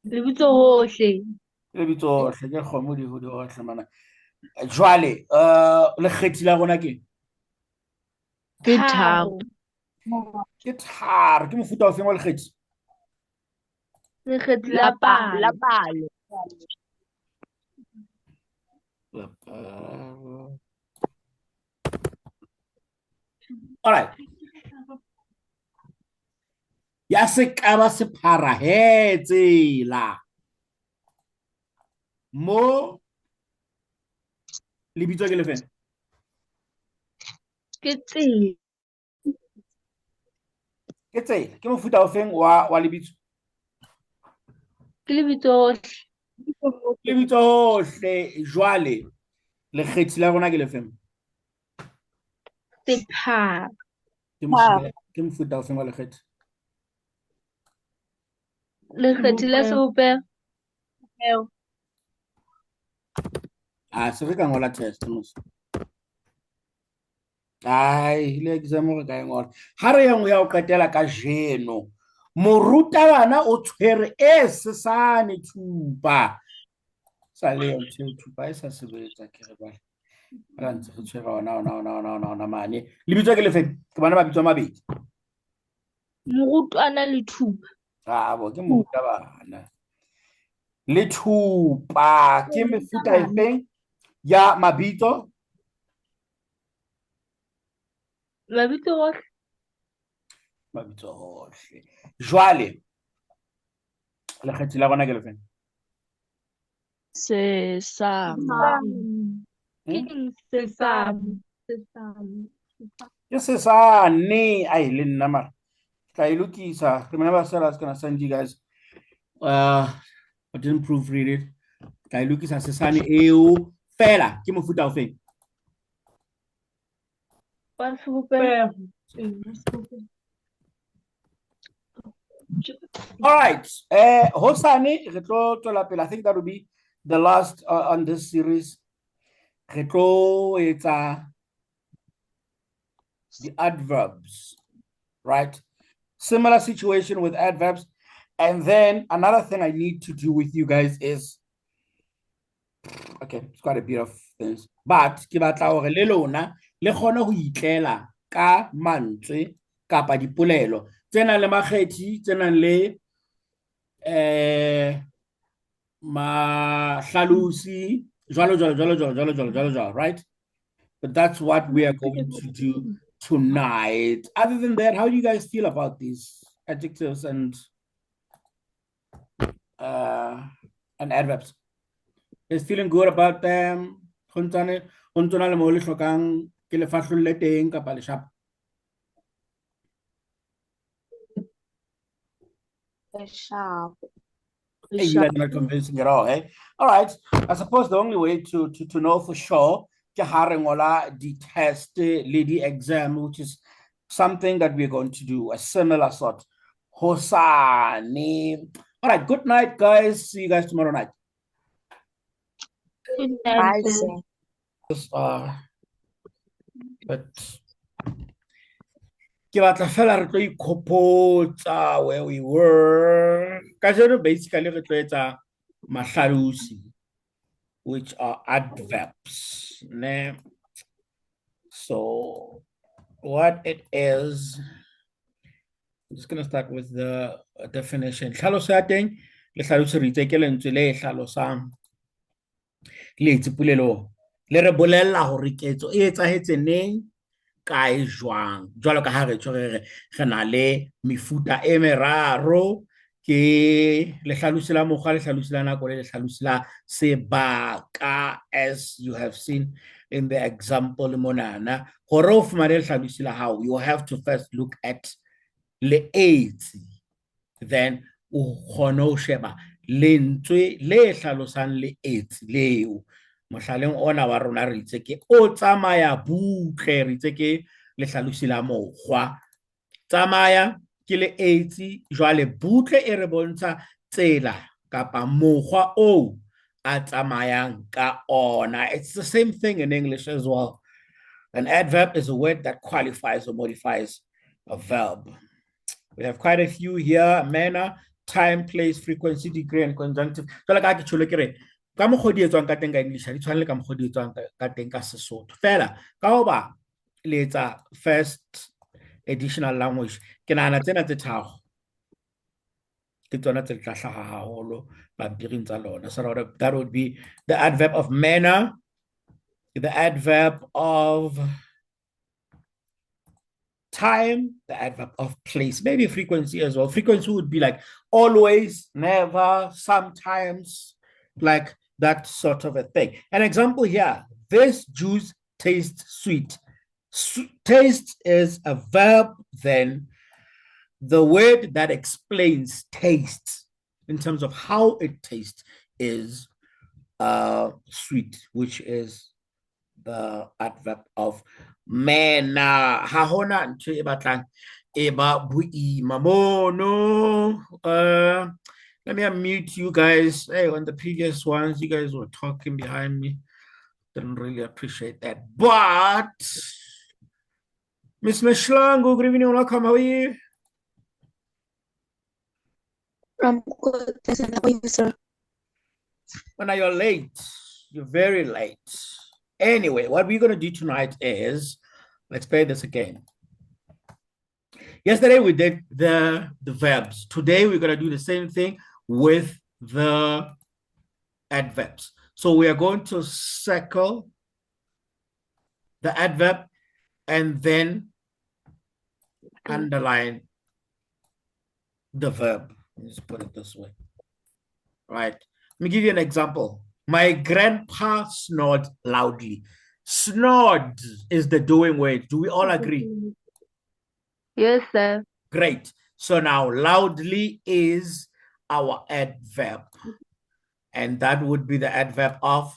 lebitso hohle, Lebitso hle ke kgomo di hohle mana. Jwale lekgethi la rona ke Ke tharo. ke tharo ke mofuta ofeng wa lekgethi? lekgethi la palo, La palo. All right. Ya sekaba se pharahetse la mo lebitso ke le feng? ke tsela, Ke tsela ke mofuta ofeng wa lebitso? ke lebitso hohle, Lebitso hohle. Jwale lekgethi la rona ke le feng? sephara, Ke mofuta ofeng wa lekgethi? lekgethi la sebopego, Se re ka ngola test mos. Ai, le exam re ka engona. Ha re yang ya o qetela ka jeno. Morutabana o tshwere e sesane thupa. Sa le yo thupa e sa sebetsa ke re ba. Ra ntse re tshwere ona mane. Lebitso ke le feng? Ke bana ba bitso mabedi. Morutwana le thupa. Bravo, ke morutabana. Le thupa ke mefuta e feng ya mabitso? Mabitso ohle. Mabitso ohle. Jwale le kgethi la rona ke le feng? Sesamo. Ke eng sesamo? Sesamo. Ke sesane. Ai le nna mara tla e lokisa. Remember I was gonna send you guys I didn't proofread it. Tla e lokisa sesane eo fela ke mofuta o feng? All right. Hosane re tlo tswela pele. I think that will be the last on this series. Re tlo etsa the adverbs, right? Similar situation with adverbs. And then another thing I need to do with you guys is, okay, it's quite a bit of things, but ke batla hore le lona le kgone ho itlela ka mantswe kapa dipolelo tsena le makgethi tsena le mahlalosi jwalo, right? But that's what we are going to do tonight. Other than that, how do you guys feel about these adjectives and adverbs? Is feeling good about them? Le mo le hlokang ke le fahlolle teng kapa le sharp? Sharp. Hey, you guys are not convincing at all, eh? All right. I suppose the only way to know for sure ke ha re ngola the test lady exam, which is something that we're going to do, a similar sort. Hosane. All right, good night, guys. See you guys tomorrow night. Good night. But ke batla fela re tlo ikhopotsa where we were. Kajeno basically re tlo etsa mahlalosi, which are adverbs. Ne? So what it is, I'm just going to start with the definition. Hlaloso ya teng le hlaloso re itse ke lentswe le hlalosang le dipolelong le re bolella hore ketso e etsahetse neng kae jwang. Jwalo ka ha re tshwere re na le mefuta e meraro ke le hlalosi la mokgwa le hlalosi la nako le hlalosi la sebaka, as you have seen in the example monana. Hore o fumane le hlalosi la hao, you have to first look at le etsi, then o kgone ho sheba lentswe le hlalosang le etsi leo. Mohlaleng ona wa rona re itse ke o tsamaya butle, re itse ke le hlalosi la mokgwa. Tsamaya ke le etsi, jwale butle e re bontsha tsela kapa mokgwa o a tsamayang ka ona. It's the same thing in English as well. An adverb is a word that qualifies or modifies a verb. We have quite a few here: manner, time, place, frequency, degree, and conjunctive. So like I actually kere ka mogodi etswang ka teng ka English di tshwane le ka mogodi etswang ka teng ka Sesotho. Fela ka hoba le etsa first additional language ke nahana tsena tse tharo ke tsona tse tla hlaha haholo pampiring tsa lona. So that would be the adverb of manner, the adverb of time, the adverb of place, maybe frequency as well. Frequency would be like always, never, sometimes, like that sort of a thing. An example here: this juice tastes sweet. Taste is a verb, then the word that explains taste in terms of how it tastes is sweet, which is the adverb of manner. Ha hona ntho e batlang e ba boima mono. Let me unmute you guys. Hey, on the previous ones, you guys were talking behind me. Didn't really appreciate that. But Miss Mishlangu, good evening, welcome. How are you? I'm good. How are you, sir? When you're late, you're very late. Anyway, what we're going to do tonight is, let's play this again. Yesterday we did the verbs. Today we're going to do the same thing with the adverbs. So we are going to circle the adverb and then underline the verb. Let's put it this way. Right. Let me give you an example. My grandpa snored loudly. Snored is the doing word. Do we all agree? Yes, sir. Great. So now loudly is our adverb. And that would be the adverb of,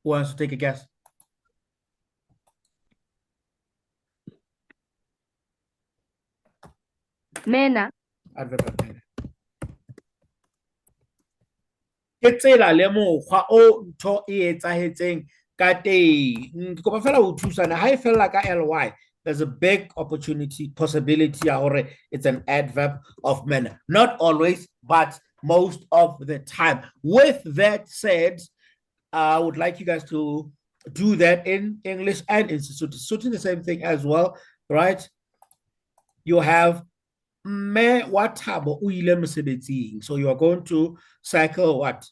who wants to take a guess? Mena. Adverb of manner. Ke tsela le mokgwa o ntho e etsahetseng ka teng. Ke kopa fela ho thusana ha e fella ka ly. There's a big opportunity, possibility it's an adverb of manner. Not always, but most of the time. With that said, I would like you guys to do that in English and in Sesotho. Sesotho the same thing as well, right? You have me watabo o ile mosebetsing. So you are going to cycle what?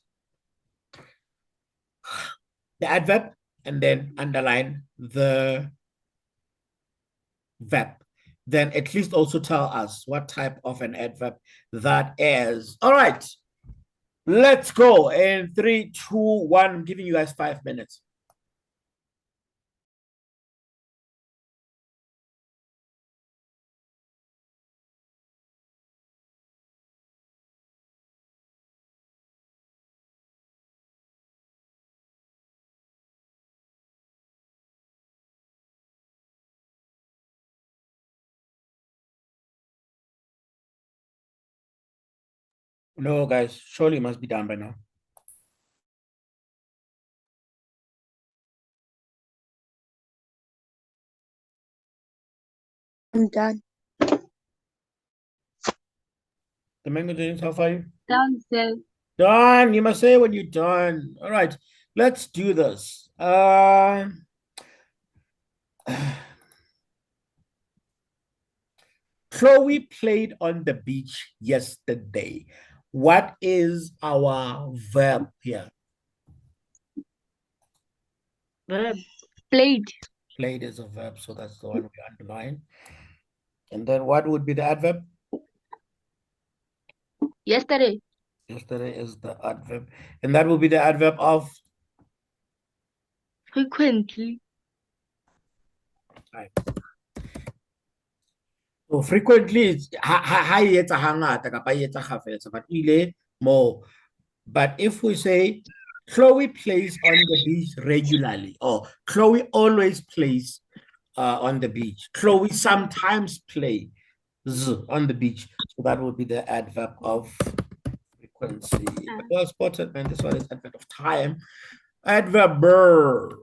The adverb and then underline the verb. Then at least also tell us what type of an adverb that is. All right. Let's go in 3, 2, 1. I'm giving you guys 5 minutes. No, guys, surely it must be done by now. I'm done. The mango, how far are you? Done, sir. Done. You must say when you're done. All right, let's do this. Chloe played on the beach yesterday. What is our verb here? Verb. Played. Played is a verb, so that's the one we underline. And then what would be the adverb? Yesterday. Yesterday is the adverb. And that will be the adverb of? Frequently. Right. So frequently, ha etsa hangata kapa e etsa kgafetsa, but ile more. But if we say Chloe plays on the beach regularly, or Chloe always plays on the beach, Chloe sometimes plays on the beach, so that would be the adverb of frequency. Well spotted, man. This one is adverb of time. Adverb.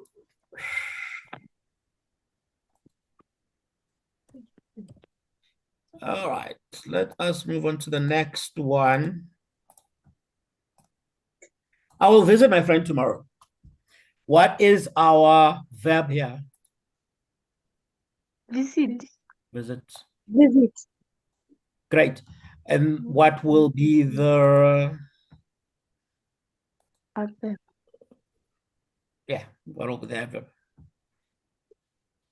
All right, let us move on to the next one. I will visit my friend tomorrow. What is our verb here? Visit. Visit. Visit. Great. And what will be the? Adverb. Yeah, what will be the adverb?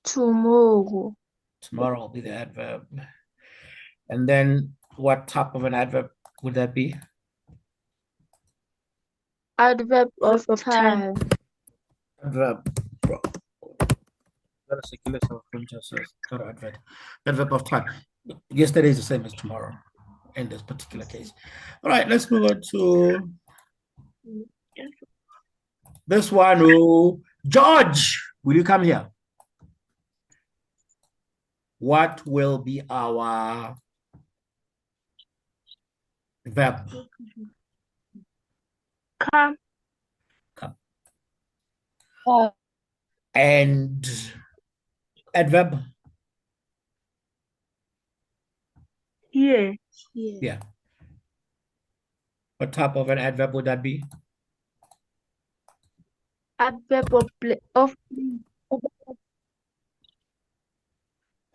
Tomorrow. Tomorrow will be the adverb. And then what type of an adverb would that be? Adverb of time. Adverb. Adverb of time. Yesterday is the same as tomorrow in this particular case. All right, let's move on to this one. Oh, George, will you come here? What will be our verb? Come. Come. Oh. And adverb? Here. Here. Yeah. What type of an adverb would that be? Adverb of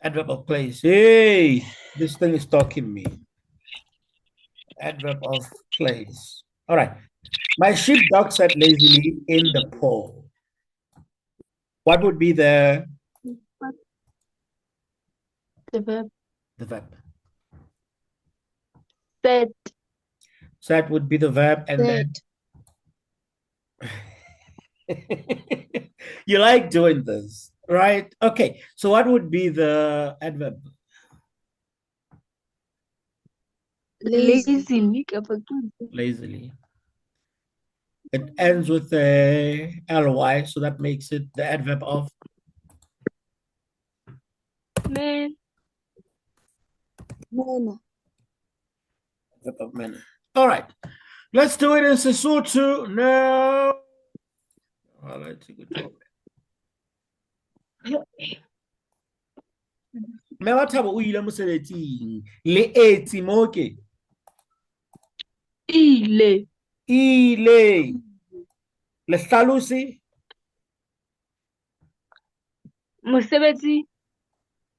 Adverb of place. Hey, this thing is talking me. Adverb of place. All right. My sheepdog sat lazily in the pool. What would be the verb. the verb? Sat. Sat would be the verb, and then you like doing this, right? Okay. So what would be the adverb? Lazily. Lazily. It ends with a ly, so that makes it the adverb of Man. Bona. adverb of manner. All right. Let's do it in Sesotho. No. All right, good job. Me wa Thabo o ile mosebetsing le etsi mo ke Ile. ile le hlalosi Mosebetsi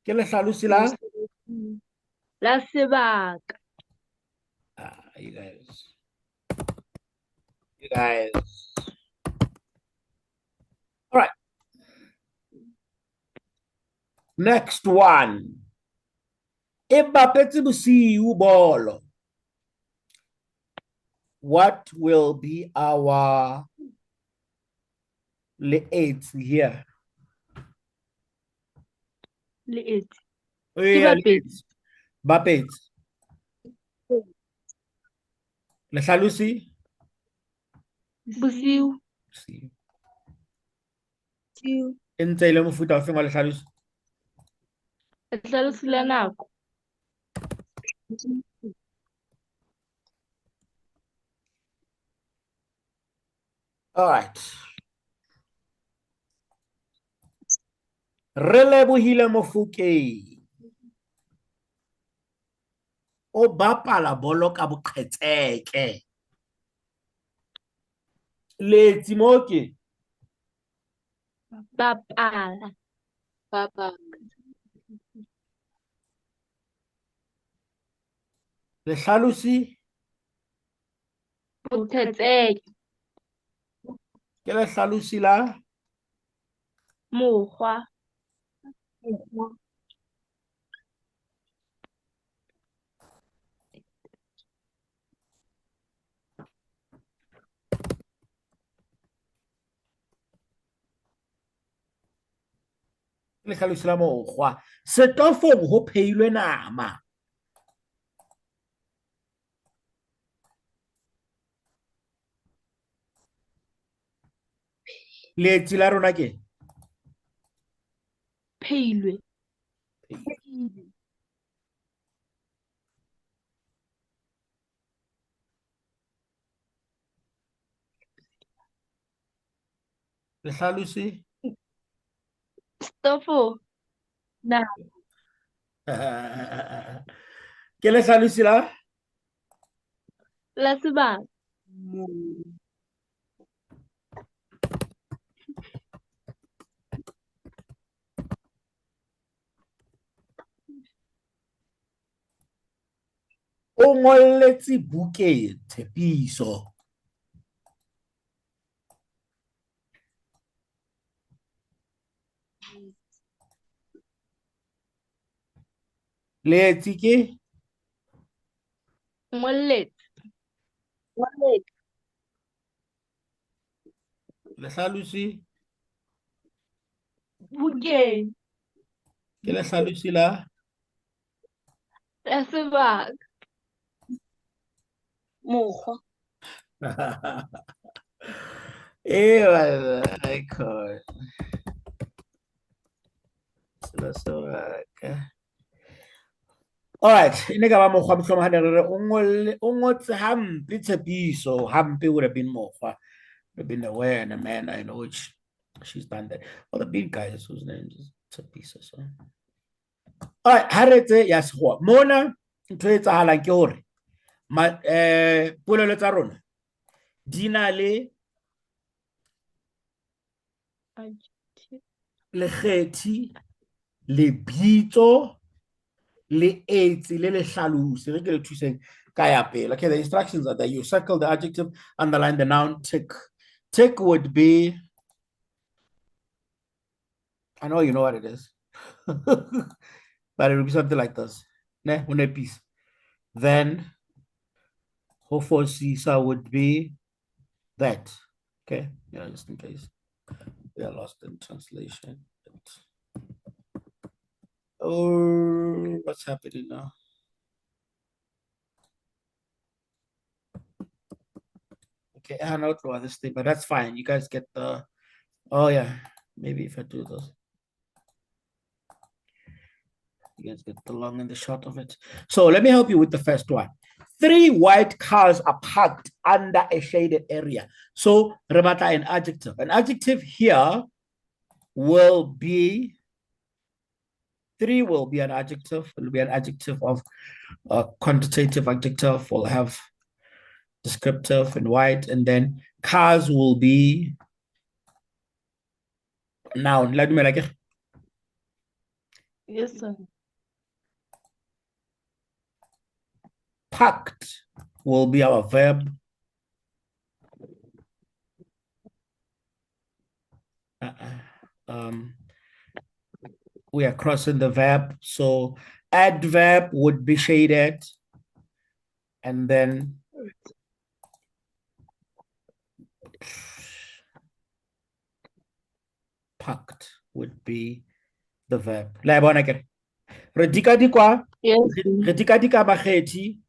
ke le hlalosi la la sebaka. you guys all right, next one. E bapetse bosiu bolo. What will be our le eight here? Le et. Yeah, bapetse. bapetse. Le hlalosi Bosiu. Two. e ntse e le mofuta o feng wa le hlalosi? Le hlalosi la nako. All right. Re lebohile Mofokeng. O bapala bolo ka boqhetseke. Letsi mo ke Bapala. Papa. le hlalosi Boqhetseke. ke le hlalosi la Mokgwa. le hlalosi la mokgwa. Setofong ho phehilwe nama. Letsi la rona ke Phehilwe. le hlalosi Stofo. Na. ke le hlalosi la La sebaka. o ngolletse bukeng Tshepiso. Letsi ke Ngolletse. le hlalosi Bukeng. ke le hlalosi la La sebaka. Mokgwa. I could. All right, ine ka ba mokgwa mohlomong ha re o ngotse hampe Tshepiso, hampe would have been mokgwa. Would have been aware and a man I know which she's done that. Well, the big guys whose name is Tshepiso. So. All right, haretse ya sekgowa. Mona ntho e etsahalang ke hore polelo tsa rona di na le Adjective. lekgethi, lebitso le etsi le le hlalosi re ke le thuseng ka ya pele. Okay, the instructions are there. You circle the adjective, underline the noun, tick. Tick would be, I know you know what it is, but it would be something like this. Ne, one piece. Then hofosisa would be that. Okay, yeah, just in case we are lost in translation. Oh, what's happening now? Okay, I don't know this thing, but that's fine. You guys get the, oh yeah, maybe if I do this. You guys get the long and the short of it. So let me help you with the first one. 3 white cars are parked under a shaded area. So remata an adjective. An adjective here will be, 3 will be an adjective. It will be an adjective of a quantitative adjective. We'll have descriptive and white, and then cars will be noun. Let me like it. Yes, sir. Packed will be our verb. We are crossing the verb. So adverb would be shaded. And then packed would be the verb. Re dika-dikwa, Yes. re dika-dika Makgethi,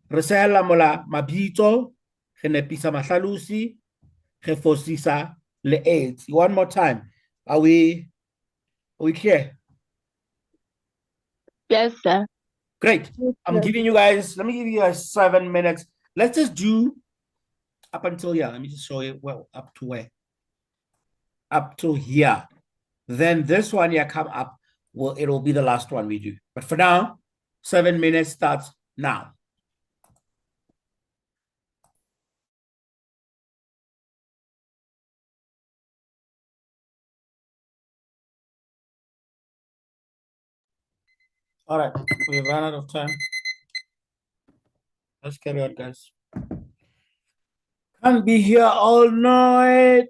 re sehella mola mabitso, re nepisa mahlalosi, re fosisa le etsi. One more time. Are we clear? Yes, sir. Great. I'm giving you guys, let me give you guys 7 minutes. Let's just do up until here. Let me just show you, well, up to where? Up to here. Then this one here come up, well, it'll be the last one we do. But for now, 7 minutes starts now. All right, we've run out of time. Let's carry on, guys. Can't be here all night.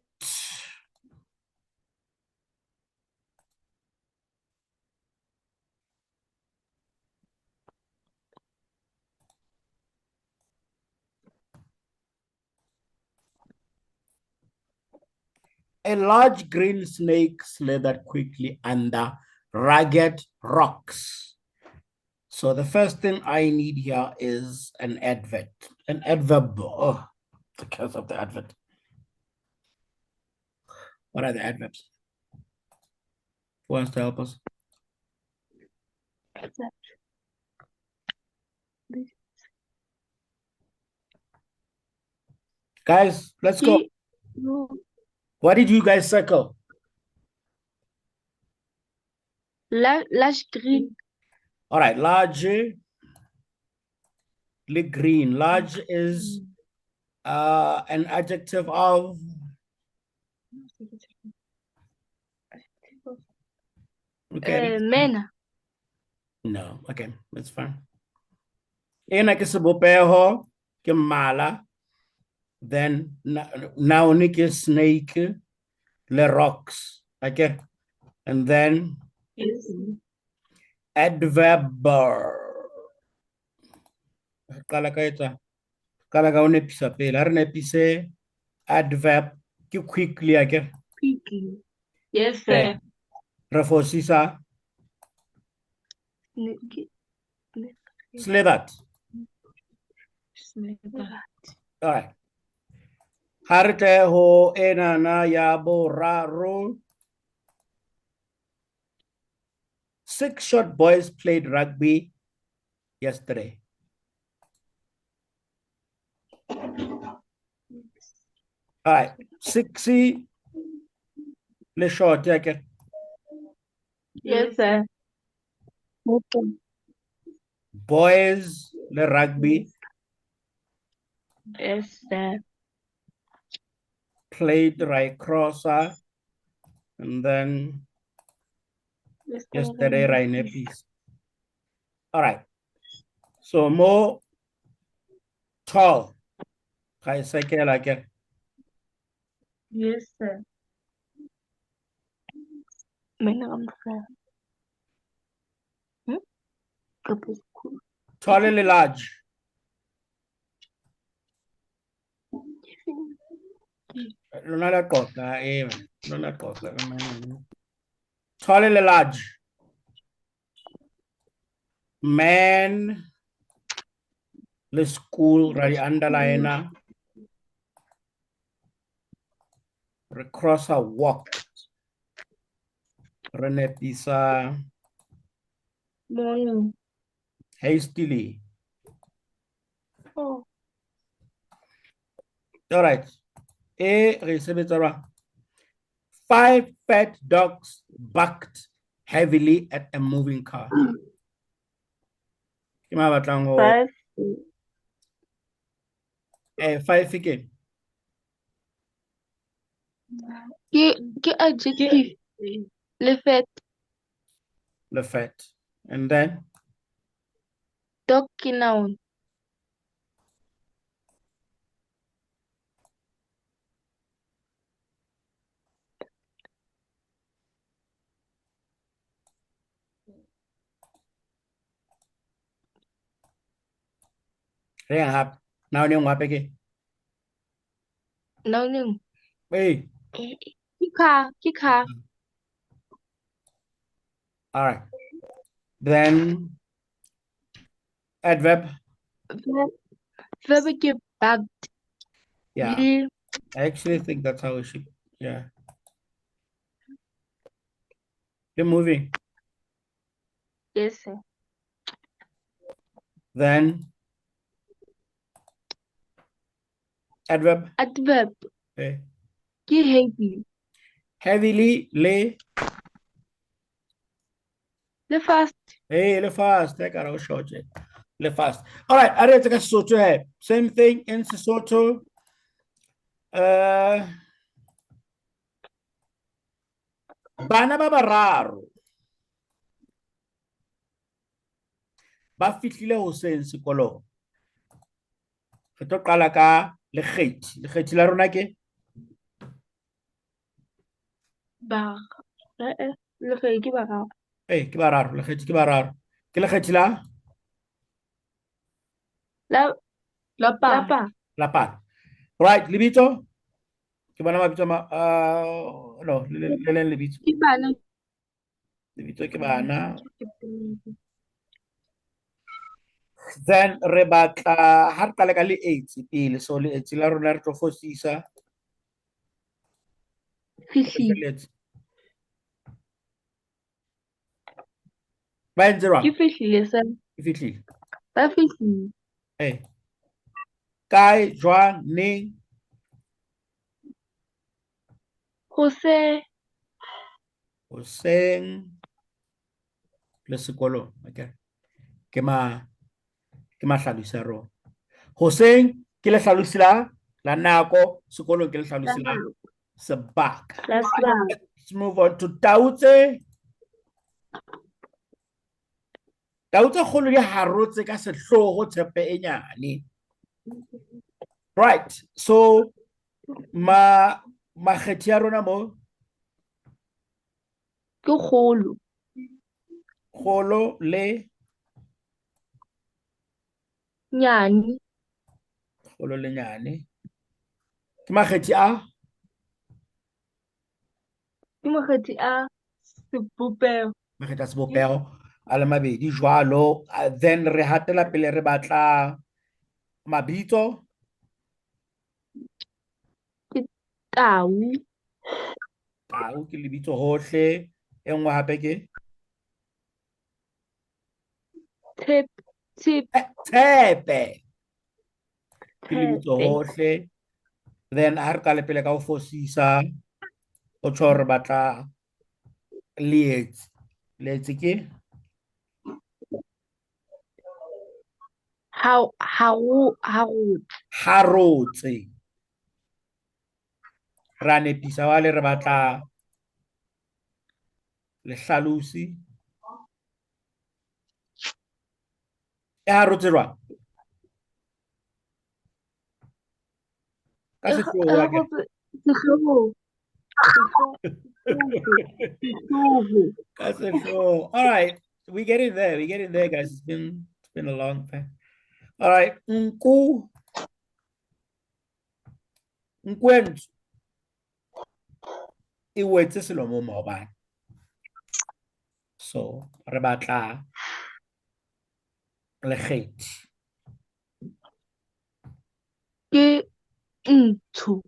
A large green snake slithered quickly under ragged rocks. So the first thing I need here is an adverb. An adverb. Oh, the curse of the adverb. What are the adverbs? Who wants to help us? Guys, let's go. What did you guys circle? Large green. All right, large, green. Large is an adjective of. Okay. Mena. No, okay, that's fine. Ena ke sebopeho ke mmala, then noun ke snake, le rocks, okay, and then Yes. adverb. Kala ka etsa, kala ka o nepisa pele, ha re nepise adverb ke quickly, okay. Quickly. Yes, sir. Re fosisa slithered. All right. Harteho enana ya boraro. 6 short boys played rugby yesterday. All right. 60 le short, okay. Yes, sir. Okay. Boys, le rugby, Yes, sir. played right crosser, and then yesterday right piece. All right. So more tall. I say like it. Yes, sir. Mina kamhlaba. Kapag school. Tall and large. Not a cock. Not a cock. Tall and large. Man, the school, right underliner. Recrosser walked. Renepisa Morning. hastily. Oh. All right. Five fat dogs bucked heavily at a moving car. Five. Five again. Ke adjective. Le fait. The fat. And then Dog ke noun. now yung again. Noun yung. Hey. Ke car. All right. Then adverb. Verb ke bugged. Yeah. Le I actually think that's how it should. Yeah. You're moving. yes, sir. Then adverb. Adverb Okay. ke heavy. Heavily lay. Le fast. Hey, le fast. Take out short. Le fast. All right. Are take a Sesotho. Same thing in Sesotho. Bana ba bararo ba fihlile hoseng sekolong. Re tlo qala ka lekgethi. Lekgethi la rona ke Bar. Le ge ke bararo. ke bararo. Lekgethi ke bararo. Ke lekgethi la Lapa. la pala. Right, lebitso ke bona mabitso no, le leng lebitso. Ke bana. Lebitso ke bana. Then re batla ha re qala ka le 8 pele, so le 8 la rona re tlo fosisa. Fihlile. Ba entse jwang? Ke fihlile sir. Ke fihlile. Ba fihlile. Kae, jwang, neng? Hoseng. Hoseng le sekolong. Okay. Ke mahlalosi a rona. Hoseng ke le hlalosi la nako, sekolong ke le hlalosi la sebaka. Let's move on to tautse. Tautse kgolo di harotse ka sehloho tshepe e nyane. Right. So makgethi a rona mo Ke kgolo. kgolo le Nyane. kgolo le nyane. Ke makgethi a Ke makgethi a sebopeho. makgethi a sebopeho a le mabedi jwalo. Then re hatela pele re batla mabitso. Ke tau. Tau ke lebitso hohle. E nngwe hape ke tshepe ke lebitso hohle. Then ha re ka le pele ka ho fosisa o tsho re batla leetsi. Leetsi ke Harotse. Ra nepisa wale re batla lehlalosi. E harotse jwang? Ka sehloho wa ke. Ka sehloho. All right, we get in there. We get in there, guys. It's been a long time. All right, nku nkwentsho e wetse selomo maobane. So re batla lekgethi. Ke ntsho.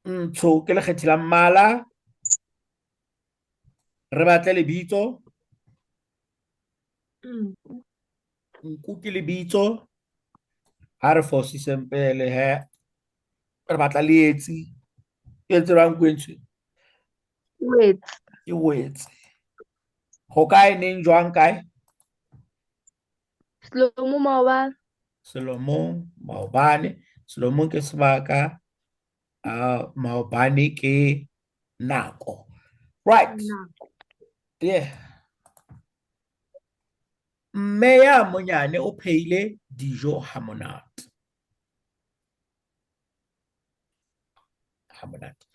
Ntsho ke lekgethi la mmala. Re batle lebitso. Nku ke lebitso. Ha re fosiseng pele he. Re batla leetsi. Ke etse jwang nkwentsho? Wetse. E wetse. Ho kae neng jwang kae? Selomo maobane. Selomong maobane. Selomong ke sebaka. Maobane ke nako. Right. Yeah. Mme ya monyane o phehile dijo ha monate. Ha monate.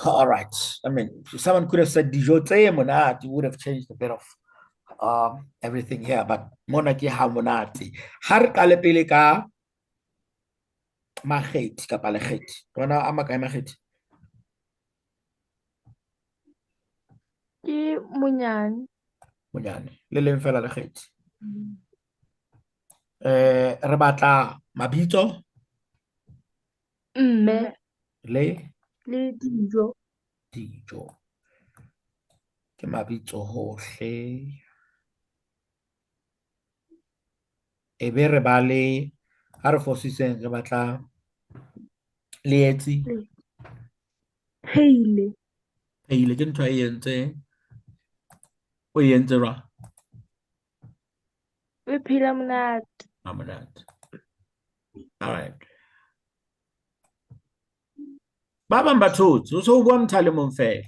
All right. I mean, someone could have said dijo tse monate. Would have changed a bit of everything here, but mona ke ha monate. Ha re qale pele ka Makgethi kapa lekgethi. Bona a makae Makgethi? Ke monyane. Monyane. Le leng fela lekgethi. Re batla mabitso. Mme. Le dijo. Dijo. Ke mabitso hohle. Ebe re ba le ha re fosiseng re batla leetsi. Phehile. Phehile ke ntho e entseng. O entse jwang? E phela monate. Monate. All right. Ba bang ba thotse o so bua mothalemong fela.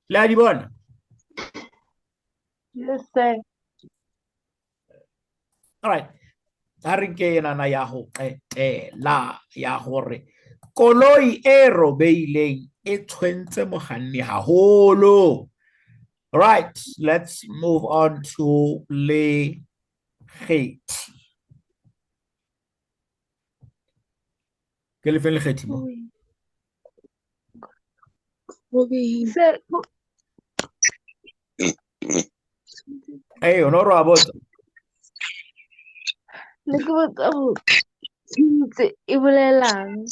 Le a di bona? Yes, sir. All right. Ha re ke enana ya ho qetela ya hore koloi e robeileng e tshwentse mokganni haholo. Right, let's move on to lekgethi. Ke le fe lekgethi mo? Hey, o no ro a botsa. Ne ke botsa ho tshwentse e bolelang.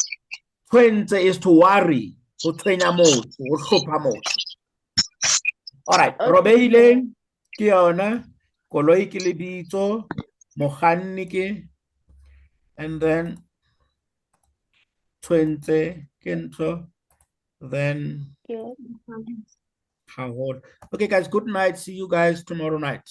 Tshwentse is to worry. Ho tshwenya motho, ho hlopha motho. All right, robeileng ke yona, koloi ke lebitso, mokganni ke, and then tshwentse ke ntho, then haholo. Okay, guys, good night. See you guys tomorrow night.